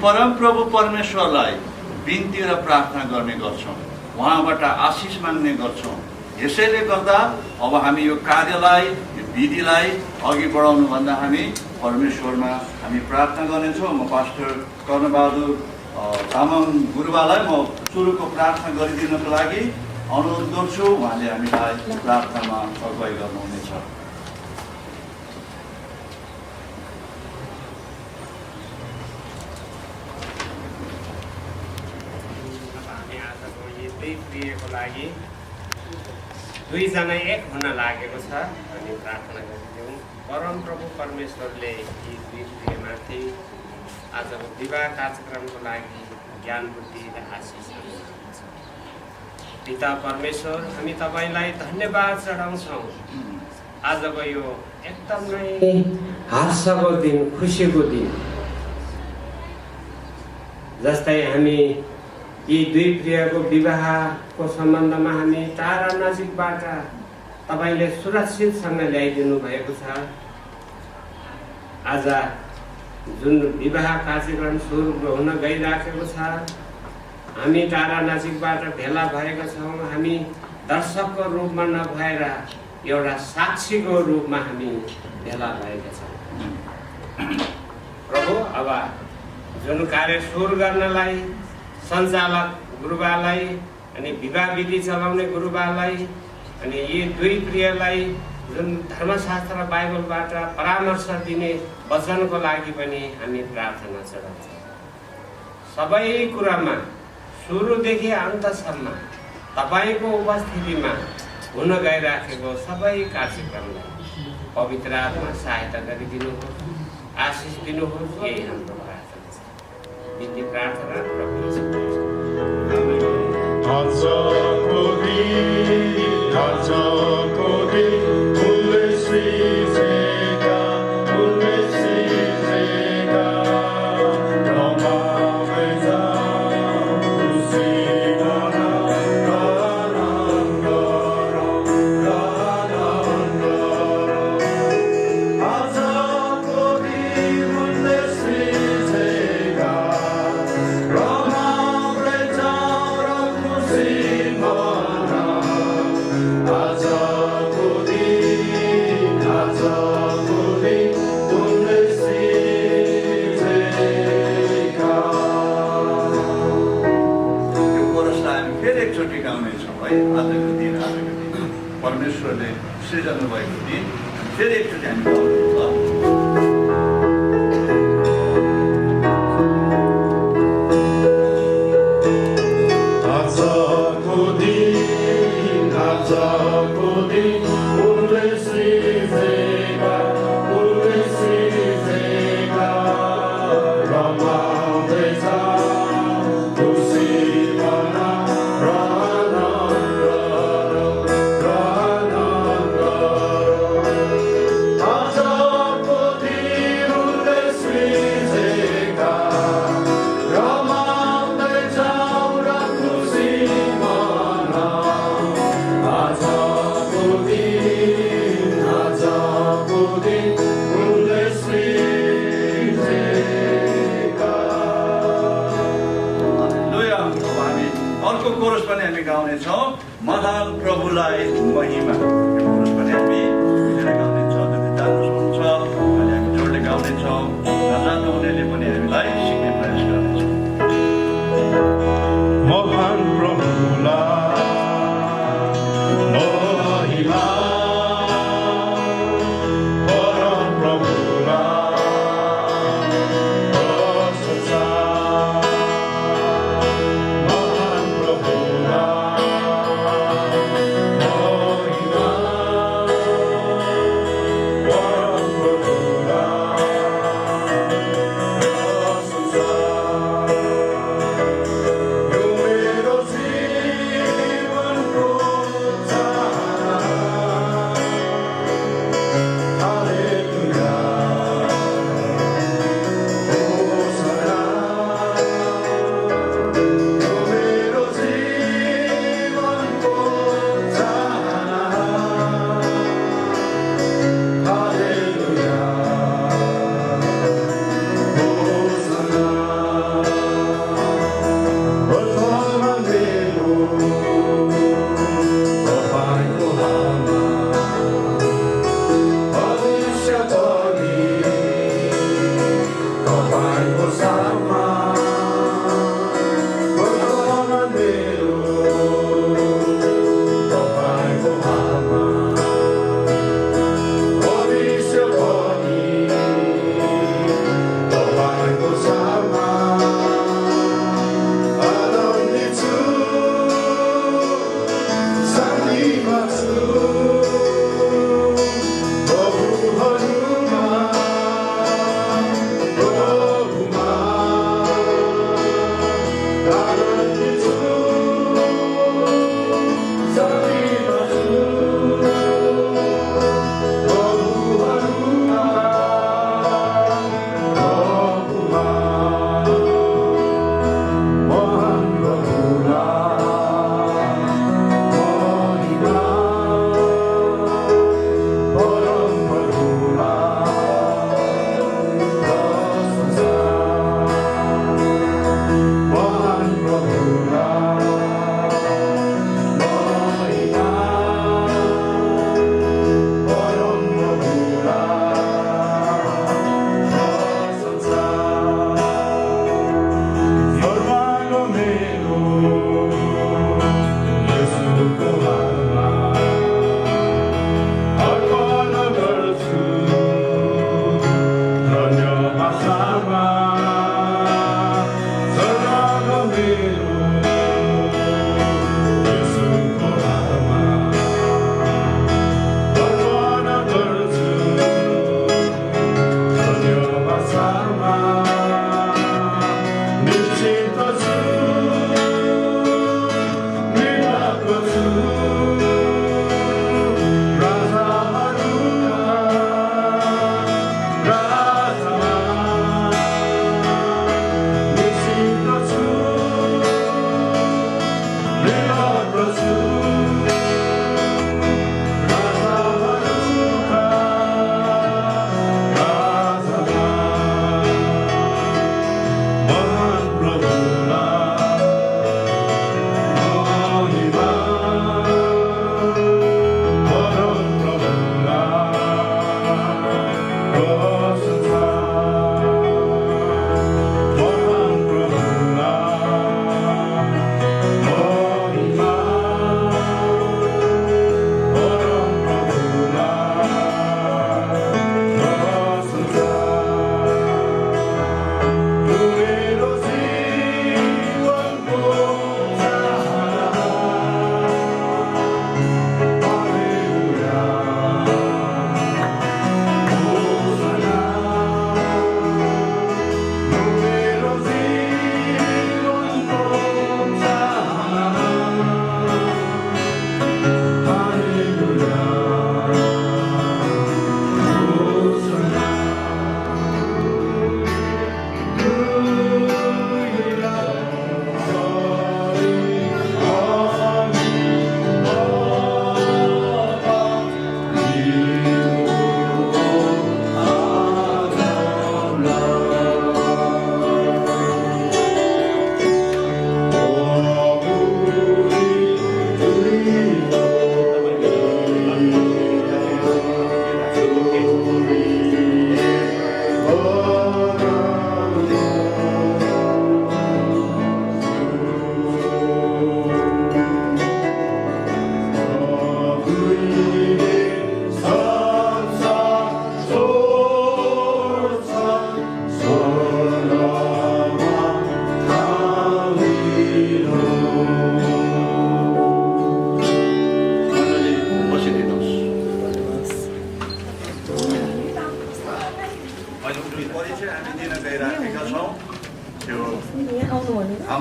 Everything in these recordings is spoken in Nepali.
परम प्रभु परमेश्वरलाई बिन्ती र प्रार्थना गर्ने गर्छौं, उहाँबाट आशिष माग्ने गर्छौं। यसैले गर्दा अब हामी यो कार्यलाई, यो विधिलाई अघि बढाउनु भन्दा हामी परमेश्वरमा हामी प्रार्थना गर्नेछौँ। म पास्टर कर्णबहादुर तामाङ गुरुबालाई म सुरुको प्रार्थना गरिदिनको लागि अनुरोध गर्छु। उहाँले हामीलाई प्रार्थनामा अगुवाई गर्नुहुनेछ। प्रियको लागि दुईजना एक हुन लागेको छ अनि प्रार्थना गरिदिउँ। परम प्रभु परमेश्वरले यी दुई प्रियमाथि आजको विवाह कार्यक्रमको लागि ज्ञान बुद्धि र आशिष दिनुहुन्छ। पिता परमेश्वर, हामी तपाईलाई धन्यवाद चढाउँछौँ। आजको यो एकदमै हर्षको दिन, खुसीको दिन, जस्तै हामी यी दुई प्रियको विवाहको सम्बन्धमा हामी टाढा नजिकबाट तपाईले सुरक्षितसँग ल्याइदिनु भएको छ। आज जुन विवाह कार्यक्रम सुरु हुन गइराखेको छ, हामी टाढा नजिकबाट भेला भएका छौँ। हामी दर्शकको रूपमा नभएर एउटा साक्षीको रूपमा हामी भेला भएका छौँ। प्रभु, अब जुन कार्य सुरु गर्नलाई सञ्चालक गुरुबालाई अनि विवाह विधि चलाउने गुरुबालाई अनि यी दुई प्रियलाई जुन धर्मशास्त्र बाइबलबाट परामर्श दिने वचनको लागि पनि हामी प्रार्थना चढाउँछौँ। सबै कुरामा सुरुदेखि अन्तसम्म तपाईको उपस्थितिमा हुन गइराखेको सबै कार्यक्रमलाई पवित्र आत्मा सहायता गरिदिनुहोस्, आशिष दिनुहोस्। यही हाम्रो प्रार्थना छ। बिन्ती प्रार्थना प्रभु परमेश्वरले सृजना भएको दिन फेरि एकचोटि हामी गाउँदैछौँ। महान प्रभुलाई महिमा यो कोरस पनि हामी मिलेर गाउनेछौँ जति जान्नु सक्नुहुन्छ अनि हामी जोडले गाउनेछौँ नजान्नु हुनेले पनि हामीलाई सिक्ने प्रयास गर्नेछौँ महान प्रभुलाई महिमा परम प्रभुलाई प्रशंसा महान प्रभुलाई महिमा परम प्रभुलाई प्रशंसा यो मेरो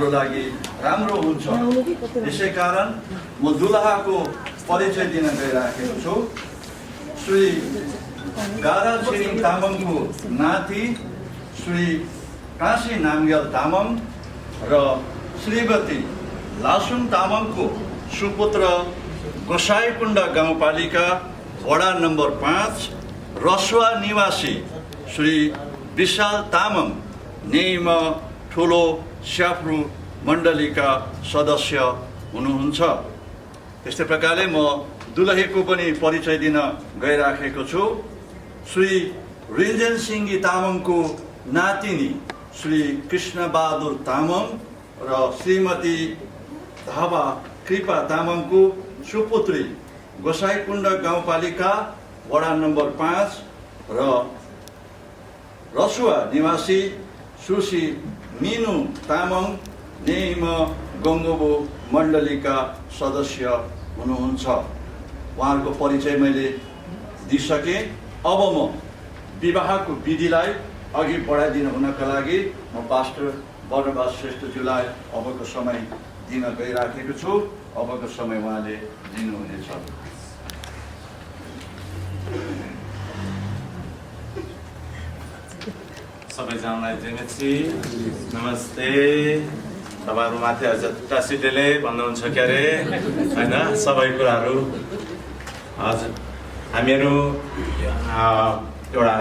हाम्रो लागि राम्रो हुन्छ। यसै कारण म दुलहाको परिचय दिन गइराखेको छु। श्री गारा छिरिङ तामाङको नाति श्री काशी नामग्याल तामाङ र श्रीमती लासुङ तामाङको सुपुत्र गोसाईकुण्ड गाउँपालिका वडा नम्बर 5 रसुवा निवासी श्री विशाल तामाङ नेम ठुलो स्याफ्रु मण्डलीका सदस्य हुनुहुन्छ। त्यस्तै प्रकारले म दुलहीको पनि परिचय दिन गइराखेको छु। श्री रिन्जेन सिंगी तामाङको नातिनी श्री कृष्णबहादुर तामाङ र श्रीमती धावा कृपा तामाङको सुपुत्री गोसाईकुण्ड गाउँपालिका वडा नम्बर 5 र रसुवा निवासी सुश्री मिनु तामाङ नेम गङ्गोबो मण्डलीका सदस्य हुनुहुन्छ। उहाँहरूको परिचय मैले दिइसकेँ। अब म विवाहको विधिलाई अघि बढाइदिनु हुनका लागि म पास्टर बर्नबास श्रेष्ठज्यूलाई अबको समय दिन गइराखेको छु। अबको समय उहाँले दिनुहुनेछ। सबैजनालाई जयमसी नमस्ते। तपाईँहरू माथि अझ टासिटेले भन्नुहुन्छ के अरे होइन सबै कुराहरू। हजुर हामीहरू एउटा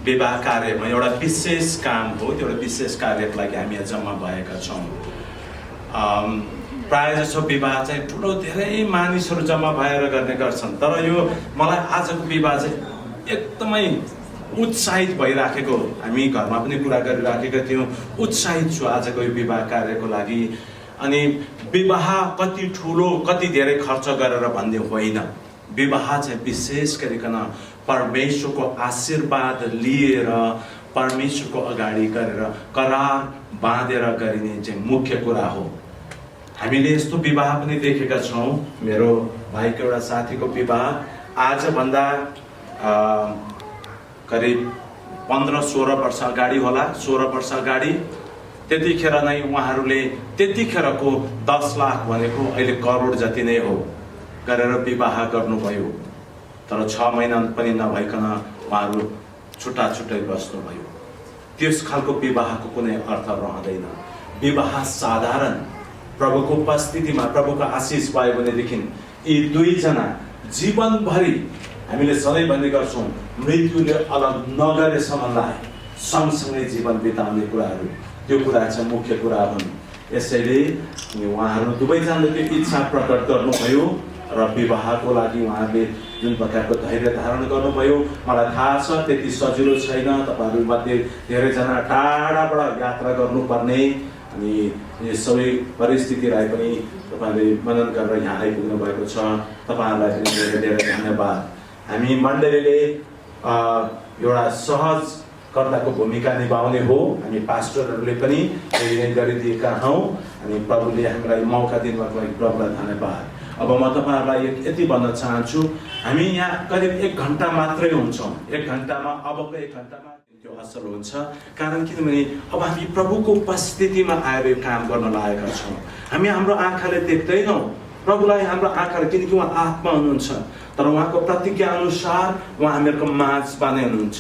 विवाह कार्यमा एउटा विशेष काम हो, त्यो एउटा विशेष कार्यको लागि हामी जम्मा भएका छौँ। प्रायः जसो विवाह चाहिँ ठुलो धेरै मानिसहरू जम्मा भएर गर्ने गर्छन्, तर यो मलाई आजको विवाह चाहिँ एकदमै उत्साहित भइराखेको, हामी घरमा पनि कुरा गरिराखेका थियौँ। उत्साहित छु आजको यो विवाह कार्यको लागि। अनि विवाह कति ठुलो कति धेरै खर्च गरेर भन्ने होइन। विवाह चाहिँ विशेष गरिकन परमेश्वरको आशीर्वाद लिएर परमेश्वरको अगाडि गरेर करार बाँधेर गरिने चाहिँ मुख्य कुरा हो। हामीले यस्तो विवाह पनि देखेका छौँ। मेरो भाइको एउटा साथीको विवाह आजभन्दा करिब 15-16 वर्ष अगाडि होला, 16 वर्ष अगाडि। त्यतिखेर नै उहाँहरूले त्यतिखेरको 10 लाख भनेको अहिले करोड जति नै हो गरेर विवाह गर्नुभयो। तर 6 महिना पनि नभइकन उहाँहरू छुट्टा छुट्टै बस्नुभयो। त्यस खालको विवाहको कुनै अर्थ रहँदैन। विवाह साधारण प्रभुको उपस्थितिमा प्रभुको आशिष पायो भनेदेखि यी दुईजना जीवनभरि, हामीले सधैँ भन्ने गर्छौँ मृत्युले अलग नगरेसम्मलाई सँगसँगै जीवन बिताउने कुराहरू, त्यो कुरा चाहिँ मुख्य कुरा हुन्। यसैले उहाँहरू दुवैजनाले त्यो इच्छा प्रकट गर्नुभयो र विवाहको लागि उहाँहरूले जुन प्रकारको धैर्य धारण गर्नुभयो मलाई थाहा छ त्यति सजिलो छैन। तपाईँहरूमध्ये धेरैजना टाढाबाट यात्रा गर्नुपर्ने, अनि यो सबै परिस्थितिलाई पनि तपाईँहरूले मनन गरेर यहाँ आइपुग्नु भएको छ। तपाईँहरूलाई पनि धेरै धेरै धन्यवाद। हामी मण्डलीले एउटा सहजकर्ताको भूमिका निभाउने हो। हामी पास्टरहरूले पनि यही नै गरिदिएका हौँ। अनि प्रभुले हामीलाई मौका दिनुभएको लागि प्रभुलाई धन्यवाद। अब म तपाईँहरूलाई यति भन्न चाहन्छु, हामी यहाँ करिब 1 घन्टा मात्रै हुन्छौँ। 1 घन्टामा, अबको 1 घन्टामा त्यो असल हुन्छ। कारण किनभने अब हामी प्रभुको उपस्थितिमा आएर यो काम गर्न लागेका छौँ। हामी हाम्रो आँखाले देख्दैनौँ प्रभुलाई, हाम्रो आँखाले, किनकि उहाँ आत्मा हुनुहुन्छ। तर उहाँको प्रतिज्ञा अनुसार उहाँ हामीहरूको माझमा नै हुनुहुन्छ।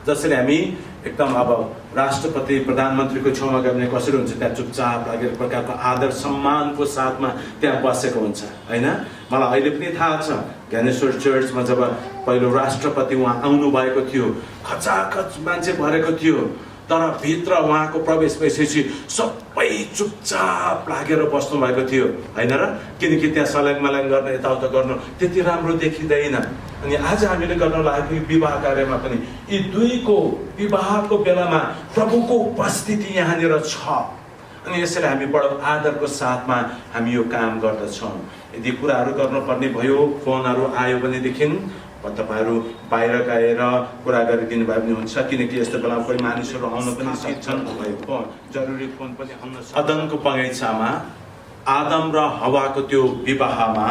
जसरी हामी एकदम अब राष्ट्रपति प्रधानमन्त्रीको छेउमा गयो भने कसरी हुन्छ, त्यहाँ चुपचाप लागेर प्रकारको आदर सम्मानको साथमा त्यहाँ बसेको हुन्छ होइन। मलाई अहिले पनि थाहा छ ज्ञानेश्वर चर्चमा जब पहिलो राष्ट्रपति उहाँ आउनु भएको थियो, खचाखच मान्छे भरेको थियो। तर भित्र उहाँको प्रवेश भइसकेपछि सबै चुपचाप लागेर बस्नु भएको थियो होइन र, किनकि त्यहाँ सल्याङ मल्याङ गर्न यताउता गर्नु त्यति राम्रो देखिँदैन। अनि आज हामीले गर्न लागेको विवाह कार्यमा पनि यी दुईको विवाहको बेलामा प्रभुको उपस्थिति यहाँनिर छ। अनि यसरी हामी बडो आदरको साथमा हामी यो काम गर्दछौँ। यदि कुराहरू गर्नुपर्ने भयो, फोनहरू आयो भनेदेखि तपाईँहरू बाहिर गएर कुरा गरिदिनु भए पनि हुन्छ, किनकि यस्तो बेला कोही मानिसहरू आउन पनि सिक्छन्। फोन जरुरी फोन पनि आउन सक्छ। अदनको बगैँचामा आदम र हवाको त्यो विवाहमा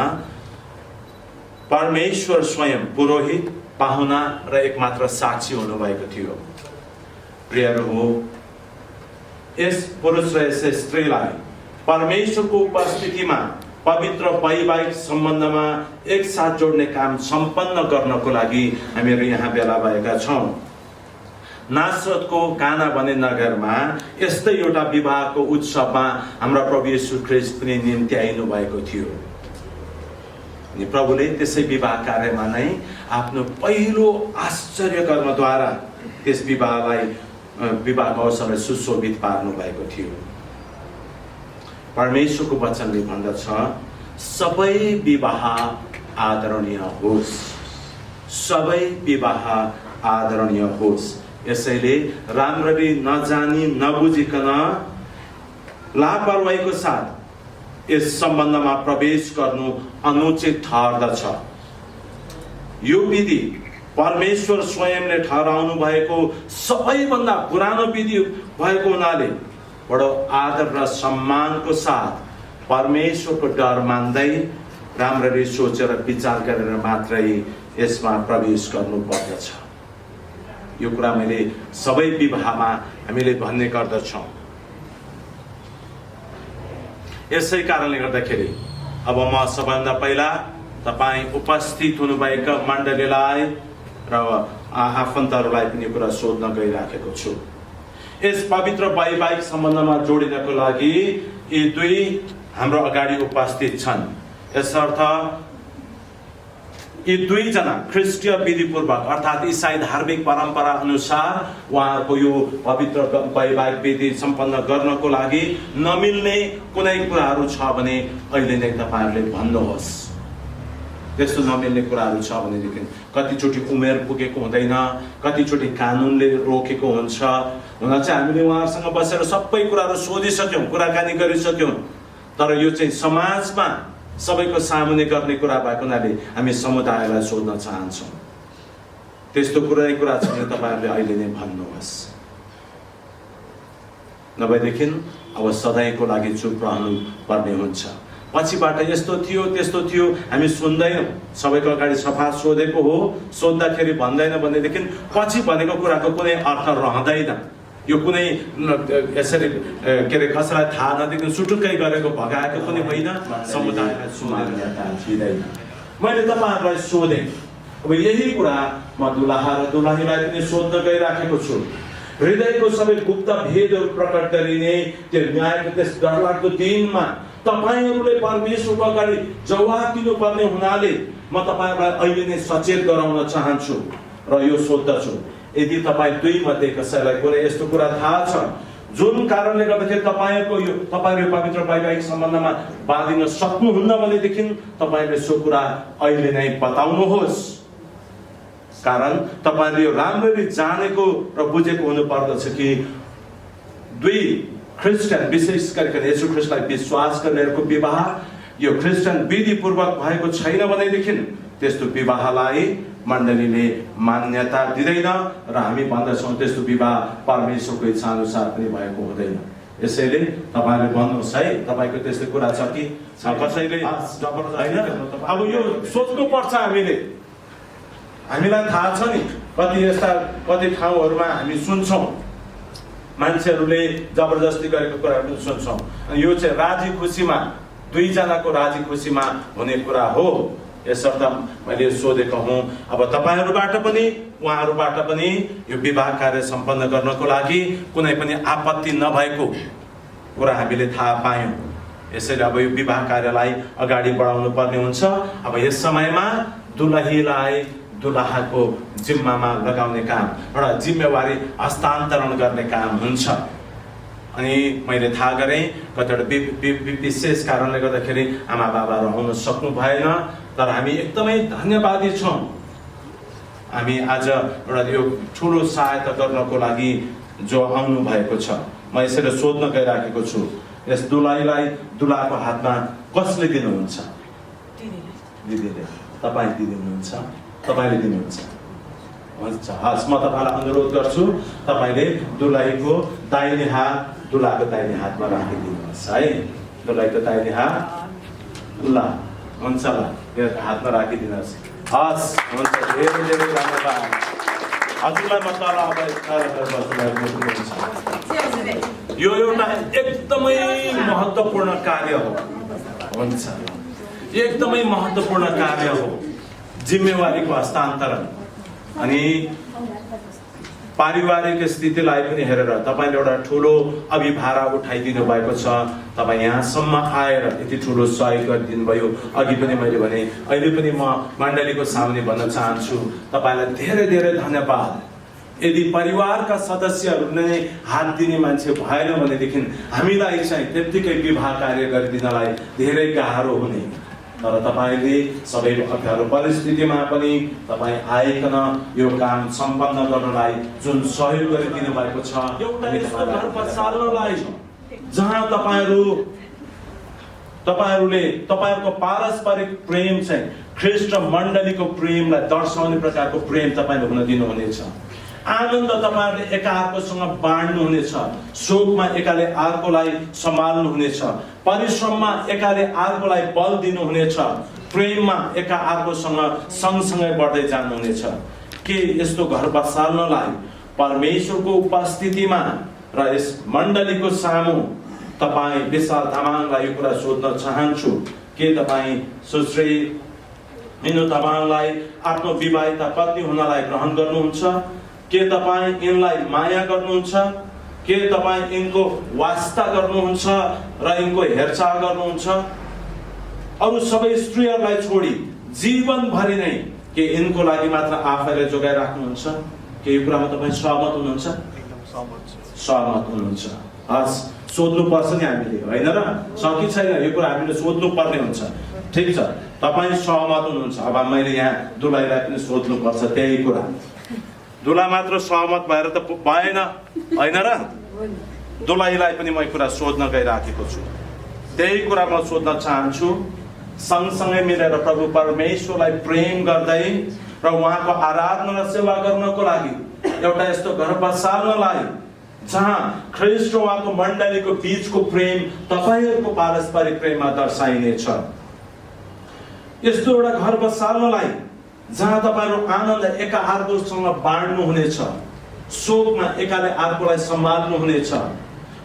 परमेश्वर स्वयं पुरोहित, पाहुना र एकमात्र साक्षी हुनुभएको थियो। प्रियहरू हो, यस पुरुष र यस स्त्रीलाई परमेश्वरको उपस्थितिमा पवित्र वैवाहिक सम्बन्धमा एकसाथ जोड्ने काम सम्पन्न गर्नको लागि हामीहरू यहाँ भेला भएका छौँ। नासरतको काना भन्ने नगरमा यस्तै एउटा विवाहको उत्सवमा हाम्रा प्रभु येशू ख्रीष्ट पनि निम्ति आइनु भएको थियो। अनि प्रभुले त्यसै विवाह कार्यमा नै आफ्नो पहिलो आश्चर्य कर्मद्वारा त्यस विवाहको अवसरलाई सुशोभित पार्नु भएको थियो। परमेश्वरको वचनले भन्दछ, सबै विवाह आदरणीय होस्, सबै विवाह आदरणीय होस्। यसैले राम्ररी नजानी नबुझिकन लापरवाहीको साथ यस सम्बन्धमा प्रवेश गर्नु अनुचित ठहर्दछ। यो विधि परमेश्वर स्वयंले ठहराउनु भएको सबैभन्दा पुरानो विधि भएको हुनाले बडो आदर र सम्मानको साथ परमेश्वरको डर मान्दै राम्ररी सोचेर विचार गरेर मात्रै यसमा प्रवेश गर्नु पर्दछ। यो कुरा मैले सबै विवाहमा हामीले भन्ने गर्दछौँ। यसै कारणले गर्दाखेरि अब म सबभन्दा पहिला तपाईँ उपस्थित हुनुभएका मण्डलीलाई र आफन्तहरूलाई पनि यो कुरा सोध्न गइराखेको छु। यस पवित्र वैवाहिक सम्बन्धमा जोडिनको लागि यी दुई हाम्रो अगाडि उपस्थित छन्। यसर्थ यी दुईजना ख्रिस्टीय विधिपूर्वक अर्थात् इसाई धार्मिक परम्परा अनुसार उहाँहरूको यो पवित्र वैवाहिक विधि सम्पन्न गर्नको लागि नमिल्ने कुनै कुराहरू छ भने अहिले नै तपाईँहरूले भन्नुहोस्। त्यस्तो नमिल्ने कुराहरू छ भनेदेखि कतिचोटि उमेर पुगेको हुँदैन, कतिचोटि कानुनले रोकेको हुन्छ। हुन चाहिँ हामीले उहाँहरूसँग बसेर सबै कुराहरू सोधिसक्यौँ, कुराकानी गरिसक्यौँ, तर यो चाहिँ समाजमा सबैको सामुन्ने गर्ने कुरा भएको हुनाले हामी समुदायलाई सोध्न चाहन्छौँ। त्यस्तो कुनै कुरा छ भने तपाईँहरूले अहिले नै भन्नुहोस्, नभएदेखि अब सधैँको लागि चुप रहनु पर्ने हुन्छ। पछिबाट यस्तो थियो त्यस्तो थियो हामी सुन्दैनौँ, सबैको अगाडि सफा सोधेको हो, सोद्धाखेरि भन्दैन भनेदेखि पछि भनेको कुराको कुनै अर्थ रहँदैन। यो कुनै यसरी के अरे कसैलाई थाहा नदेखि सुटुक्कै गरेको भगाएको पनि होइन, समुदायलाई सोधेर। मैले तपाईँहरूलाई सोधेँ, अब यही कुरा म दुलाहा र दुलाहीलाई पनि सोध्न गइराखेको छु। हृदयको सबै गुप्त भेदहरू प्रकट गरिने त्यो न्यायको त्यस डरलाग्दो दिनमा तपाईँहरूले परमेश्वरको अगाडि जवाब दिनुपर्ने हुनाले म तपाईँहरूलाई अहिले नै सचेत गराउन चाहन्छु र यो सोध्दछु, यदि तपाईँ दुई मध्ये कसैलाई कुनै यस्तो कुरा थाहा छ जुन कारणले गर्दाखेरि तपाईँहरू पवित्र वैवाहिक सम्बन्धमा बाँधिन सक्नुहुन्न भनेदेखि तपाईँले सो कुरा अहिले नै बताउनुहोस्। कारण तपाईँले यो राम्ररी जानेको र बुझेको हुनुपर्दछ कि दुई क्रिस्चियन, विशेष गरिकन येशू ख्रीष्टलाई विश्वास गर्नेहरूको विवाह यो क्रिस्चियन विधिपूर्वक भएको छैन भनेदेखि त्यस्तो विवाहलाई मण्डलीले मान्यता दिँदैन र हामी भन्दछौँ त्यस्तो विवाह परमेश्वरको इच्छा अनुसार पनि भएको हुँदैन। यसैले तपाईँले भन्नुहोस् है, तपाईँको त्यस्तो कुरा छ कि कसैले होइन? अब यो सोच्नु पर्छ हामीले। हामीलाई थाहा छ नि कति ठाउँहरूमा हामी सुन्छौँ मान्छेहरूले जबरजस्ती गरेको कुराहरू पनि सुन्छौँ। यो चाहिँ राजी खुसीमा, दुईजनाको राजी खुसीमा हुने कुरा हो। यसर्थ मैले सोधेको हुँ, अब तपाईँहरूबाट पनि उहाँहरूबाट पनि यो विवाह कार्य सम्पन्न गर्नको लागि कुनै पनि आपत्ति नभएको कुरा हामीले थाहा पायौँ। यसैले अब यो विवाह कार्यलाई अगाडि बढाउनु पर्ने हुन्छ। अब यस समयमा दुलहीलाई दुलाहाको जिम्मामा लगाउने काम, एउटा जिम्मेवारी हस्तान्तरण गर्ने काम हुन्छ। अनि मैले थाहा गरेँ कतिवटा विशेष कारणले गर्दाखेरि आमा बाबाहरू आउन सक्नु भएन, तर हामी एकदमै धन्यवादी छौँ। हामी आज एउटा यो ठुलो सहायता गर्नको लागि जो आउनु भएको छ। म यसरी सोध्न गइराखेको छु, यस दुलाहीलाई दुलाको हातमा कसले दिनुहुन्छ? दिदीले। तपाईँ दिनुहुन्छ? तपाईँले दिनुहुन्छ? हुन्छ, हस्, म तपाईँलाई अनुरोध गर्छु तपाईँले दुलाहीको दाहिने हात दुलाको दाहिने हातमा राखिदिनुहोस् है। दुलाहीको दाहिने हात ल, हुन्छ ल, यो हातमा राखिदिनुहोस्। हस्, हुन्छ, धेरै धेरै धन्यवाद हजुरलाई। म तल अब यो एउटा एकदमै महत्त्वपूर्ण कार्य हो। हुन्छ, एकदमै महत्त्वपूर्ण कार्य हो, जिम्मेवारीको हस्तान्तरण। अनि पारिवारिक स्थितिलाई पनि हेरेर तपाईँले एउटा ठुलो अभिभारा उठाइदिनु भएको छ। तपाईँ यहाँसम्म आएर यति ठुलो सहयोग गरिदिनु भयो। अघि पनि मैले भने, अहिले पनि म मण्डलीको सामने भन्न चाहन्छु, तपाईँलाई धेरै धेरै धन्यवाद। यदि परिवारका सदस्यहरूले नै हात दिने मान्छे भएन भनेदेखि हामीलाई चाहिँ त्यत्तिकै विवाह कार्य गरिदिनलाई धेरै गाह्रो हुने। तर तपाईँले सबै अप्ठ्यारो परिस्थितिमा पनि तपाईँ आइकन यो काम सम्पन्न गर्नलाई जुन सहयोग गरिदिनु भएको छ, एउटा यस्तो घर बसाल्नलाई जहाँ तपाईँहरूले तपाईँहरूको पारस्परिक प्रेम चाहिँ ख्रीष्ट मण्डलीको प्रेमलाई दर्शाउने प्रकारको प्रेम तपाईँले हुन दिनुहुनेछ। आनन्द तपाईँहरूले एकाअर्कोसँग बाँड्नुहुनेछ। शोकमा एकाले अर्कोलाई सम्हाल्नुहुनेछ। परिश्रममा एकाले अर्कोलाई बल दिनुहुनेछ। प्रेममा एकाअर्कोसँग सँगसँगै बढ्दै जानुहुनेछ। के यस्तो घर बसाल्नलाई परमेश्वरको उपस्थितिमा र यस मण्डलीको सामु तपाईँ विशाल तामाङलाई यो कुरा सोध्न चाहन्छु, के तपाईँ सुश्री मिनु तामाङलाई आफ्नो विवाहिता पत्नी हुनलाई ग्रहण गर्नुहुन्छ? के तपाईँ यिनलाई माया गर्नुहुन्छ? के तपाईँ यिनको वास्ता गर्नुहुन्छ र यिनको हेरचाह गर्नुहुन्छ? अरू सबै स्त्रीहरूलाई छोडी जीवनभरि नै के यिनको लागि मात्र आफैलाई जोगाइराख्नुहुन्छ? के यो कुरामा तपाईँ सहमत हुनुहुन्छ? सहमत हुनुहुन्छ? हस्, सोध्नुपर्छ नि हामीले, होइन र? सकी छैन, यो कुरा हामीले सोध्नु पर्ने हुन्छ। ठिक छ, तपाईँ सहमत हुनुहुन्छ? अब मैले यहाँ दुलाईलाई पनि सोध्नुपर्छ त्यही कुरा। दुला मात्र सहमत भएर त भएन, होइन र? दुलाईलाई पनि म कुरा सोध्न गइराखेको छु। त्यही कुरा म सोध्न चाहन्छु। सँगसँगै मिलेर प्रभु परमेश्वरलाई प्रेम गर्दै र उहाँको आराधना र सेवा गर्नको लागि एउटा यस्तो घर बसाल्नलाई जहाँ ख्रीष्ट र उहाँको मण्डलीको बीचको प्रेम तपाईँहरूको पारस्परिक प्रेममा दर्शाइनेछ। यस्तो एउटा घर बसाल्नलाई जहाँ तपाईँहरू आनन्द एकाअर्कोसँग बाँड्नुहुनेछ। शोकमा एकाले अर्कोलाई सम्हाल्नुहुनेछ।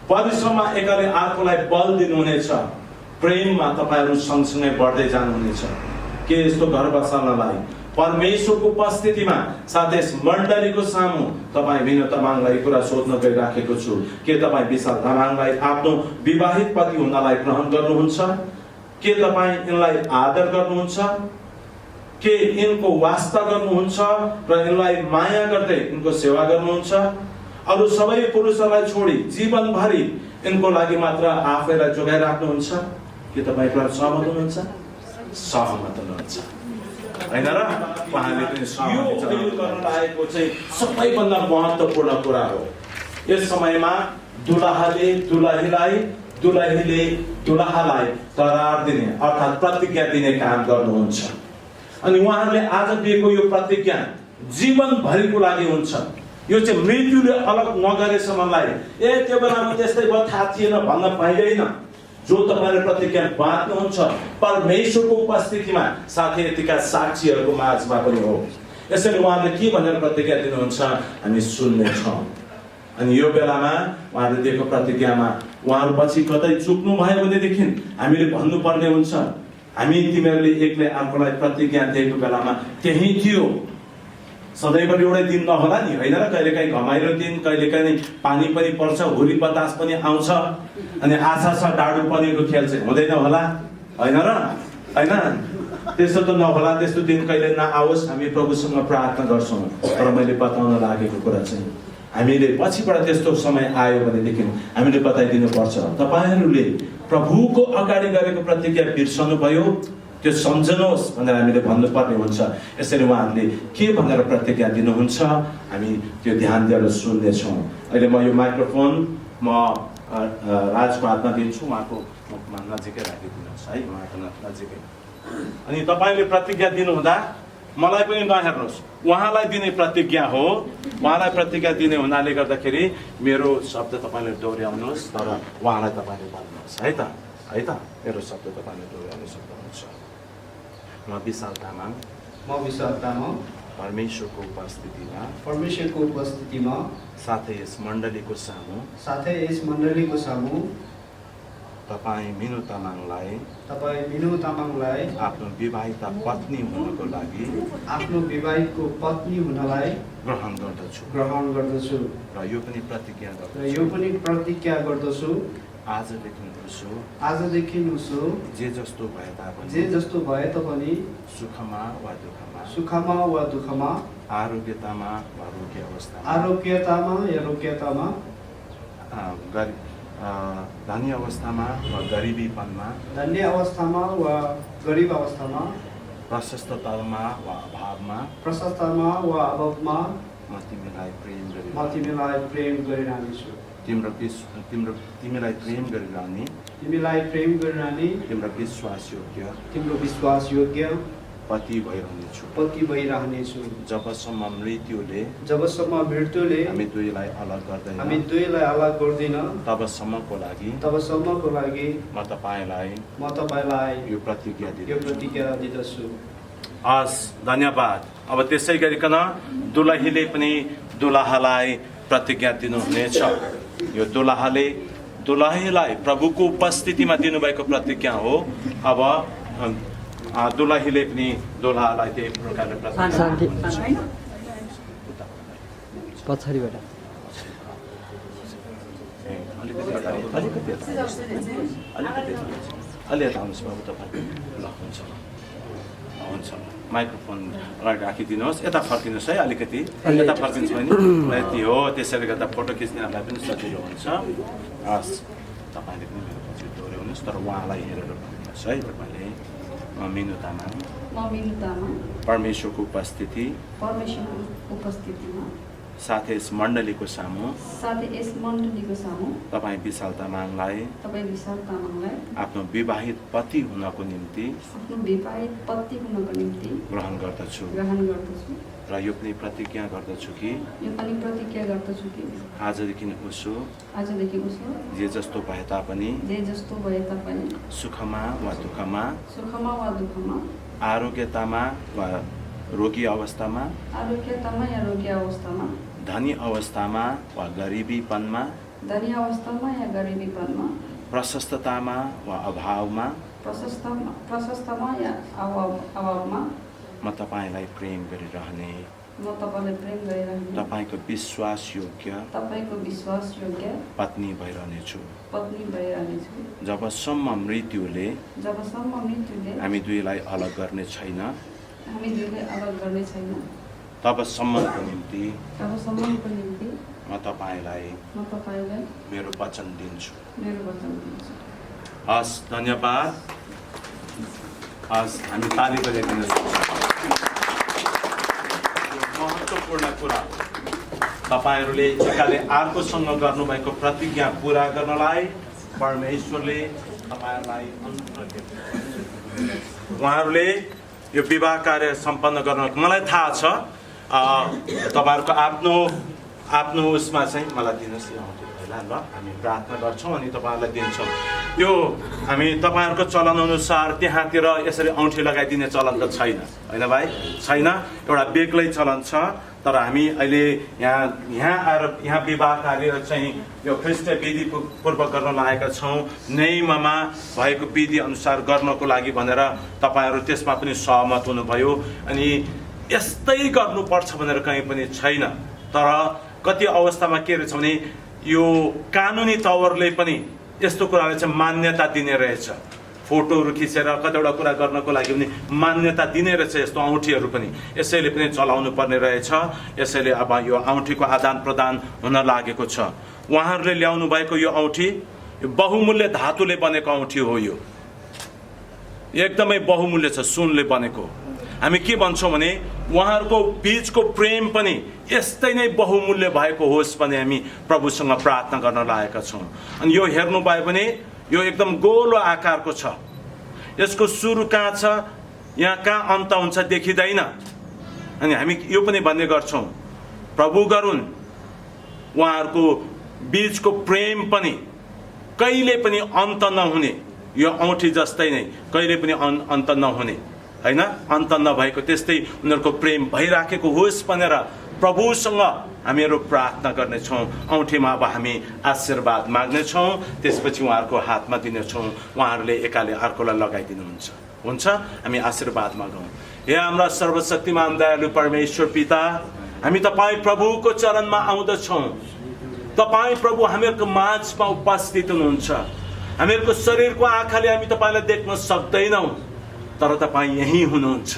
परिश्रममा एकाले अर्कोलाई बल दिनुहुनेछ। प्रेममा तपाईँहरू सँगसँगै बढ्दै जानुहुनेछ। के यस्तो घर बसाल्नलाई परमेश्वरको उपस्थितिमा साथै मण्डलीको सामु तपाईँ मिनु तामाङलाई कुरा सोध्न गइराखेको छु, के तपाईँ विशाल तामाङलाई आफ्नो विवाहित पति हुनलाई ग्रहण गर्नुहुन्छ? के तपाईँ यिनलाई आदर गर्नुहुन्छ? के यिनको वास्ता गर्नुहुन्छ र यिनलाई माया गर्दै यिनको सेवा गर्नुहुन्छ? अरू सबै पुरुषहरूलाई छोडी जीवनभरि यिनको लागि मात्र आफैलाई जोगाइराख्नुहुन्छ? के तपाईँ कुरा सहमत हुनुहुन्छ? सहमत हुनुहुन्छ, होइन र? उहाँले पनि सहमत गर्न लागेको चाहिँ सबैभन्दा महत्त्वपूर्ण कुरा हो। यस समयमा दुलाहाले दुलाहीलाई, दुलाहीले दुलाहालाई करार दिने अर्थात् प्रतिज्ञा दिने काम गर्नुहुन्छ। अनि उहाँहरूले आज दिएको यो प्रतिज्ञा जीवनभरिको लागि हुन्छ। यो चाहिँ मृत्युले अलग नगरेसम्मलाई त्यो बेलामा त्यस्तै भयो थाहा थिएन भन्न पाइँदैन। जो तपाईँले प्रतिज्ञा बाँध्नुहुन्छ परमेश्वरको उपस्थितिमा साथै यतिका साक्षीहरूको माझमा पनि हो। यसैले उहाँले के भनेर प्रतिज्ञा दिनुहुन्छ हामी सुन्नेछौँ। अनि यो बेलामा उहाँले दिएको प्रतिज्ञामा उहाँहरू पछि कतै चुक्नु भयो भनेदेखि हामीले भन्नुपर्ने हुन्छ, हामी तिमीहरूले एक्लै अर्कोलाई प्रतिज्ञा दिएको बेलामा त्यही थियो। सधैँभरि एउटै दिन नहोला नि, होइन र? कहिलेकाहीँ घमाइलो दिन, कहिलेकाहीँ पानी पनि पर्छ, हुरी बतास पनि आउँछ, अनि आशा छ डाडु पनिरको खेल चाहिँ हुँदैन होला, होइन र? होइन, त्यस्तो त नहोला। त्यस्तो दिन कहिले नआओस्, हामी प्रभुसँग प्रार्थना गर्छौँ। तर मैले बताउन लागेको कुरा चाहिँ हामीले पछिबाट त्यस्तो समय आयो भनेदेखि हामीले बताइदिनु पर्छ, तपाईँहरूले प्रभुको अगाडि गरेको प्रतिज्ञा बिर्सनु भयो, त्यो सम्झनुहोस् भनेर हामीले भन्नुपर्ने हुन्छ। यसरी उहाँहरूले के भनेर प्रतिज्ञा दिनुहुन्छ हामी त्यो ध्यान दिएर सुन्नेछौँ। अहिले म यो माइक्रोफोन म राजको हातमा दिन्छु, उहाँको मुखमा नजिकै राखिदिनुहोस् है, उहाँको नजिकै। अनि तपाईँले प्रतिज्ञा दिनुहुँदा मलाई पनि नहेर्नुहोस्, उहाँलाई दिने प्रतिज्ञा हो। उहाँलाई प्रतिज्ञा दिने हुनाले गर्दाखेरि मेरो शब्द तपाईँले दोहोऱ्याउनुहोस्, तर उहाँलाई तपाईँले भन्नुहोस् है त, है त? मेरो शब्द तपाईँले दोहोऱ्याउनु सक्नुहुन्छ। म विशाल तामाङ परमेश्वरको उपस्थितिमा परमेश्वरको उपस्थितिमा साथै यस मण्डलीको सामु साथै यस मण्डलीको सामु तपाईँ मिनु तामाङलाई तपाईँ मिनु तामाङलाई आफ्नो विवाहिता पत्नी हुनको लागि आफ्नो विवाहितको पत्नी हुनलाई ग्रहण गर्दछु गर्दछु र यो पनि प्रतिज्ञा र गर्दछु यो पनि प्रतिज्ञा गर्दछु आजदेखि उसो जे जस्तो भए तापनि सुखमा वा दुःखमा आरोग्यतामा वा रोग्यतामा धनी अवस्थामा वा गरिबीपनमा गरिब अवस्थामा प्रशस्ततामा वा अभावमा म तिमीलाई प्रेम गरिरहनेछु तिमीलाई प्रेम गरिरहने तिम्रो विश्वासयोग्य पति भइरहनेछु जबसम्म मृत्युले हामी दुईलाई अलग गर्दैन तबसम्मको लागि म तपाईँलाई यो प्रतिज्ञा दिदछु। हस्, धन्यवाद। अब त्यसै गरिकन दुलहीले पनि दुलहालाई प्रतिज्ञा दिनुहुनेछ। यो दुलहीलाई प्रभुको उपस्थितिमा दिनुभएको प्रतिज्ञा हो। अब दुलहीले पनि दुलहालाई त्यही प्रकारले अलि यता आउनुहोस् बाबु तपाईँ। ल हुन्छ माइक्रोफोन अगाडि राखिदिनुहोस्। यता फर्किनुहोस् है, अलिकति यता फर्किनुहोस् भने यति हो। त्यसैले गर्दा फोटो खिच्नेहरूलाई पनि सजिलो हुन्छ। हस्, तपाईँले पनि मेरो पछि दोहोऱ्याउनुहोस्, तर उहाँलाई हेरेर भन्नुहोस् है। तपाईँले मिनु तामाङ परमेश्वरको उपस्थितिमा साथै यस मण्डलीको सामु तपाईँ विशाल तामाङलाई आफ्नो विवाहित पति हुनको निम्ति ग्रहण गर्दछु र यो पनि प्रतिज्ञा गर्दछु कि आजदेखि उसो जे जस्तो भए तापनि सुखमा वा दुःखमा आरोग्यतामा वा रोगी अवस्थामा धनी अवस्थामा वा गरिबीपनमा प्रशस्ततामा वा अभावमा म तपाईँलाई प्रेम गरिरहने तपाईँको विश्वासयोग्य पत्नी भइरहनेछु जबसम्म मृत्युले हामी दुईलाई अलग गर्ने छैन तबसम्मको निम्ति म तपाईँलाई मेरो वचन दिन्छु। हस्, धन्यवाद। हस्, हामी ताली बजाइदिन महत्त्वपूर्ण कुरा तपाईँहरूले एकाले अर्कोसँग गर्नुभएको प्रतिज्ञा पुरा गर्नलाई परमेश्वरले तपाईँहरूलाई उहाँहरूले यो विवाह कार्य सम्पन्न गर्न मलाई थाहा छ। तपाईँहरूको आफ्नो उसमा चाहिँ मलाई दिनुहोस् यो औँठी पहिला। ल, हामी प्रार्थना गर्छौँ अनि तपाईँहरूलाई दिन्छौँ। यो हामी तपाईँहरूको चलन अनुसार त्यहाँतिर यसरी औँठी लगाइदिने चलन त छैन, होइन भाइ? छैन, एउटा बेग्लै चलन छ। तर हामी अहिले यहाँ आएर यहाँ विवाह कार्य चाहिँ यो ख्रिस्ट विधि पूर्वक गर्न लागेका छौँ। नेममा भएको विधि अनुसार गर्नको लागि भनेर तपाईँहरू त्यसमा पनि सहमत हुनुभयो। अनि यस्तै गर्नुपर्छ भनेर कहीँ पनि छैन। तर कति अवस्थामा के रहेछ भने यो कानुनी तवरले पनि यस्तो कुरालाई चाहिँ मान्यता दिने रहेछ। फोटोहरू खिचेर कतिवटा कुरा गर्नको लागि पनि मान्यता दिने रहेछ यस्तो औँठीहरू पनि। यसैले पनि चलाउनु पर्ने रहेछ। यसैले अब यो औँठीको आदान प्रदान हुन लागेको छ। उहाँहरूले ल्याउनु भएको यो औँठी यो बहुमूल्य धातुले बनेको औँठी हो। यो एकदमै बहुमूल्य छ, सुनले बनेको। हामी के भन्छौँ भने उहाँहरूको बीचको प्रेम पनि यस्तै नै बहुमूल्य भएको होस् भन्ने हामी प्रभुसँग प्रार्थना गर्न लागेका छौँ। अनि यो हेर्नुभयो भने यो एकदम गोलो आकारको छ। यसको सुरु कहाँ छ, यहाँ कहाँ अन्त हुन्छ देखिँदैन। अनि हामी यो पनि भन्ने गर्छौँ, प्रभु गरून् उहाँहरूको बीचको प्रेम पनि कहिले पनि अन्त नहुने, यो औँठी जस्तै नै कहिले पनि अन्त नहुने। होइन अन्त नभएको त्यस्तै उनीहरूको प्रेम भइराखेको होस् भनेर प्रभुसँग हामीहरू प्रार्थना गर्नेछौँ। औँठीमा अब हामी आशीर्वाद माग्नेछौँ, त्यसपछि उहाँहरूको हातमा दिनेछौँ, उहाँहरूले एकाले अर्कोलाई लगाइदिनुहुन्छ। हुन्छ, हामी आशीर्वाद मागौँ। हे हाम्रा सर्वशक्तिमान दयालु परमेश्वर पिता, हामी तपाईँ प्रभुको चरणमा आउँदछौँ। तपाईँ प्रभु हामीहरूको माझमा उपस्थित हुनुहुन्छ। हामीहरूको शरीरको आँखाले हामी तपाईँलाई देख्न सक्दैनौँ, तर तपाईँ यहीँ हुनुहुन्छ।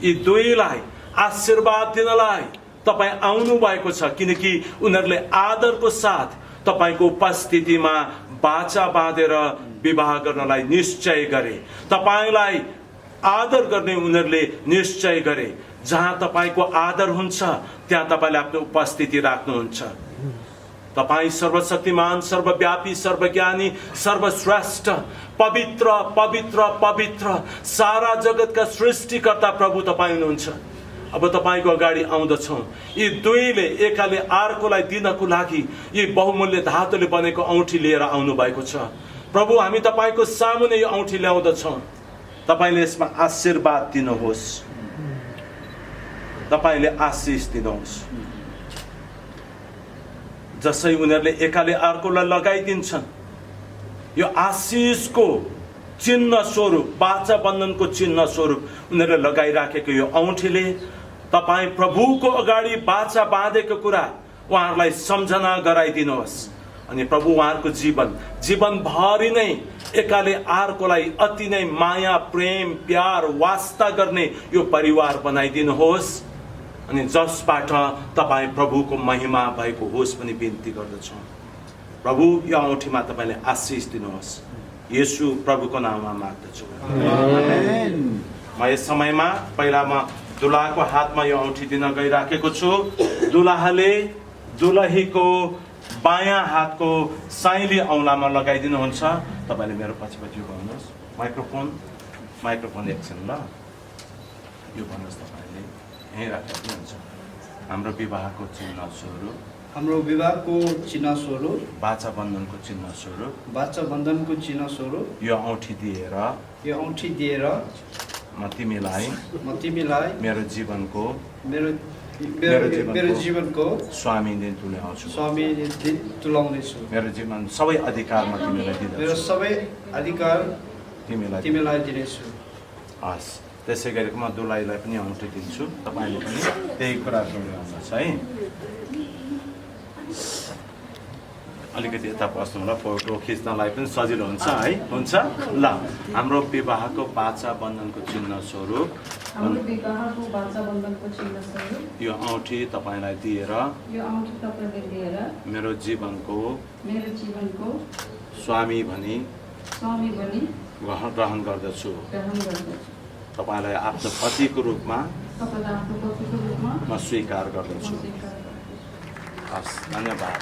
यी दुईलाई आशीर्वाद दिनलाई तपाईँ आउनु भएको छ, किनकि उनीहरूले आदरको साथ तपाईँको उपस्थितिमा बाचा बाँधेर विवाह गर्नलाई निश्चय गरे। तपाईँलाई आदर गर्ने उनीहरूले निश्चय गरे। जहाँ तपाईँको आदर हुन्छ त्यहाँ तपाईँले आफ्नो उपस्थिति राख्नुहुन्छ। तपाईँ सर्वशक्तिमान, सर्वव्यापी, सर्वज्ञानी, सर्वश्रेष्ठ, पवित्र पवित्र पवित्र, सारा जगतका सृष्टिकर्ता प्रभु तपाईँ हुनुहुन्छ। अब तपाईँको अगाडि आउँदछौँ। यी दुईले एकाले अर्कोलाई दिनको लागि यी बहुमूल्य धातुले बनेको औँठी लिएर आउनु भएको छ। प्रभु, हामी तपाईँको सामुने यो औँठी ल्याउँदछौँ। तपाईँले यसमा आशीर्वाद दिनुहोस्, तपाईँले आशिष दिनुहोस्। जसै उनीहरूले एकाले अर्कोलाई लगाइदिन्छन्, यो आशिषको चिन्ह स्वरूप, बाचा बन्धनको चिन्ह स्वरूप उनीहरूले लगाइराखेको यो औँठीले तपाईँ प्रभुको अगाडि बाचा बाँधेको कुरा उहाँहरूलाई सम्झना गराइदिनुहोस्। अनि प्रभु, उहाँहरूको जीवनभरि नै एकाले अर्कोलाई अति नै माया, प्रेम, प्यार, वास्ता गर्ने यो परिवार बनाइदिनुहोस्। अनि जसबाट तपाईँ प्रभुको महिमा भएको होस् पनि बिन्ती गर्दछौँ। प्रभु, यो औँठीमा तपाईँले आशिष दिनुहोस्। येशू प्रभुको नाममा माग्दछु। म यस समयमा पहिला म दुलाको हातमा यो औँठी दिन गइराखेको छु। दुलाहाले दुलहीको बायाँ हातको साइली औँलामा लगाइदिनुहुन्छ। तपाईँले मेरो पछि भन्नुहोस्। माइक्रोफोन एकछिन ल, यो भन्नुहोस्। तपाईँले यहीँ राख्नुहुन्छ। हाम्रो विवाहको चिन्ह स्वरूप, हाम्रो विवाहको चिन्ह स्वरूप, बाचा बन्धनको चिन्ह स्वरूप, बाचा बन्धनको चिन्ह स्वरूप यो औँठी दिएर म तिमीलाई मेरो जीवनको स्वामी तुल्याउँछु। तुलाउनेछु। मेरो जीवन सबै अधिकार म तिमीलाई दिन्छु। मेरो सबै अधिकार तिमीलाई दिनेछु। हस्, त्यसै गरी म दुलाईलाई पनि औँठी दिन्छु। तपाईँले पनि त्यही कुरा गर्नुहोस् है। अलिकति यता बस्नु होला, फोटो खिच्नलाई पनि सजिलो हुन्छ है। हुन्छ ल, हाम्रो विवाहको बाचा बन्धनको चिन्ह स्वरूप यो औँठी तपाईँलाई दिएर मेरो जीवनको स्वामी भनी ग्रहण गर्दछु। तपाईँलाई आफ्नो पतिको रूपमा म स्वीकार गर्दछु। हस्, धन्यवाद।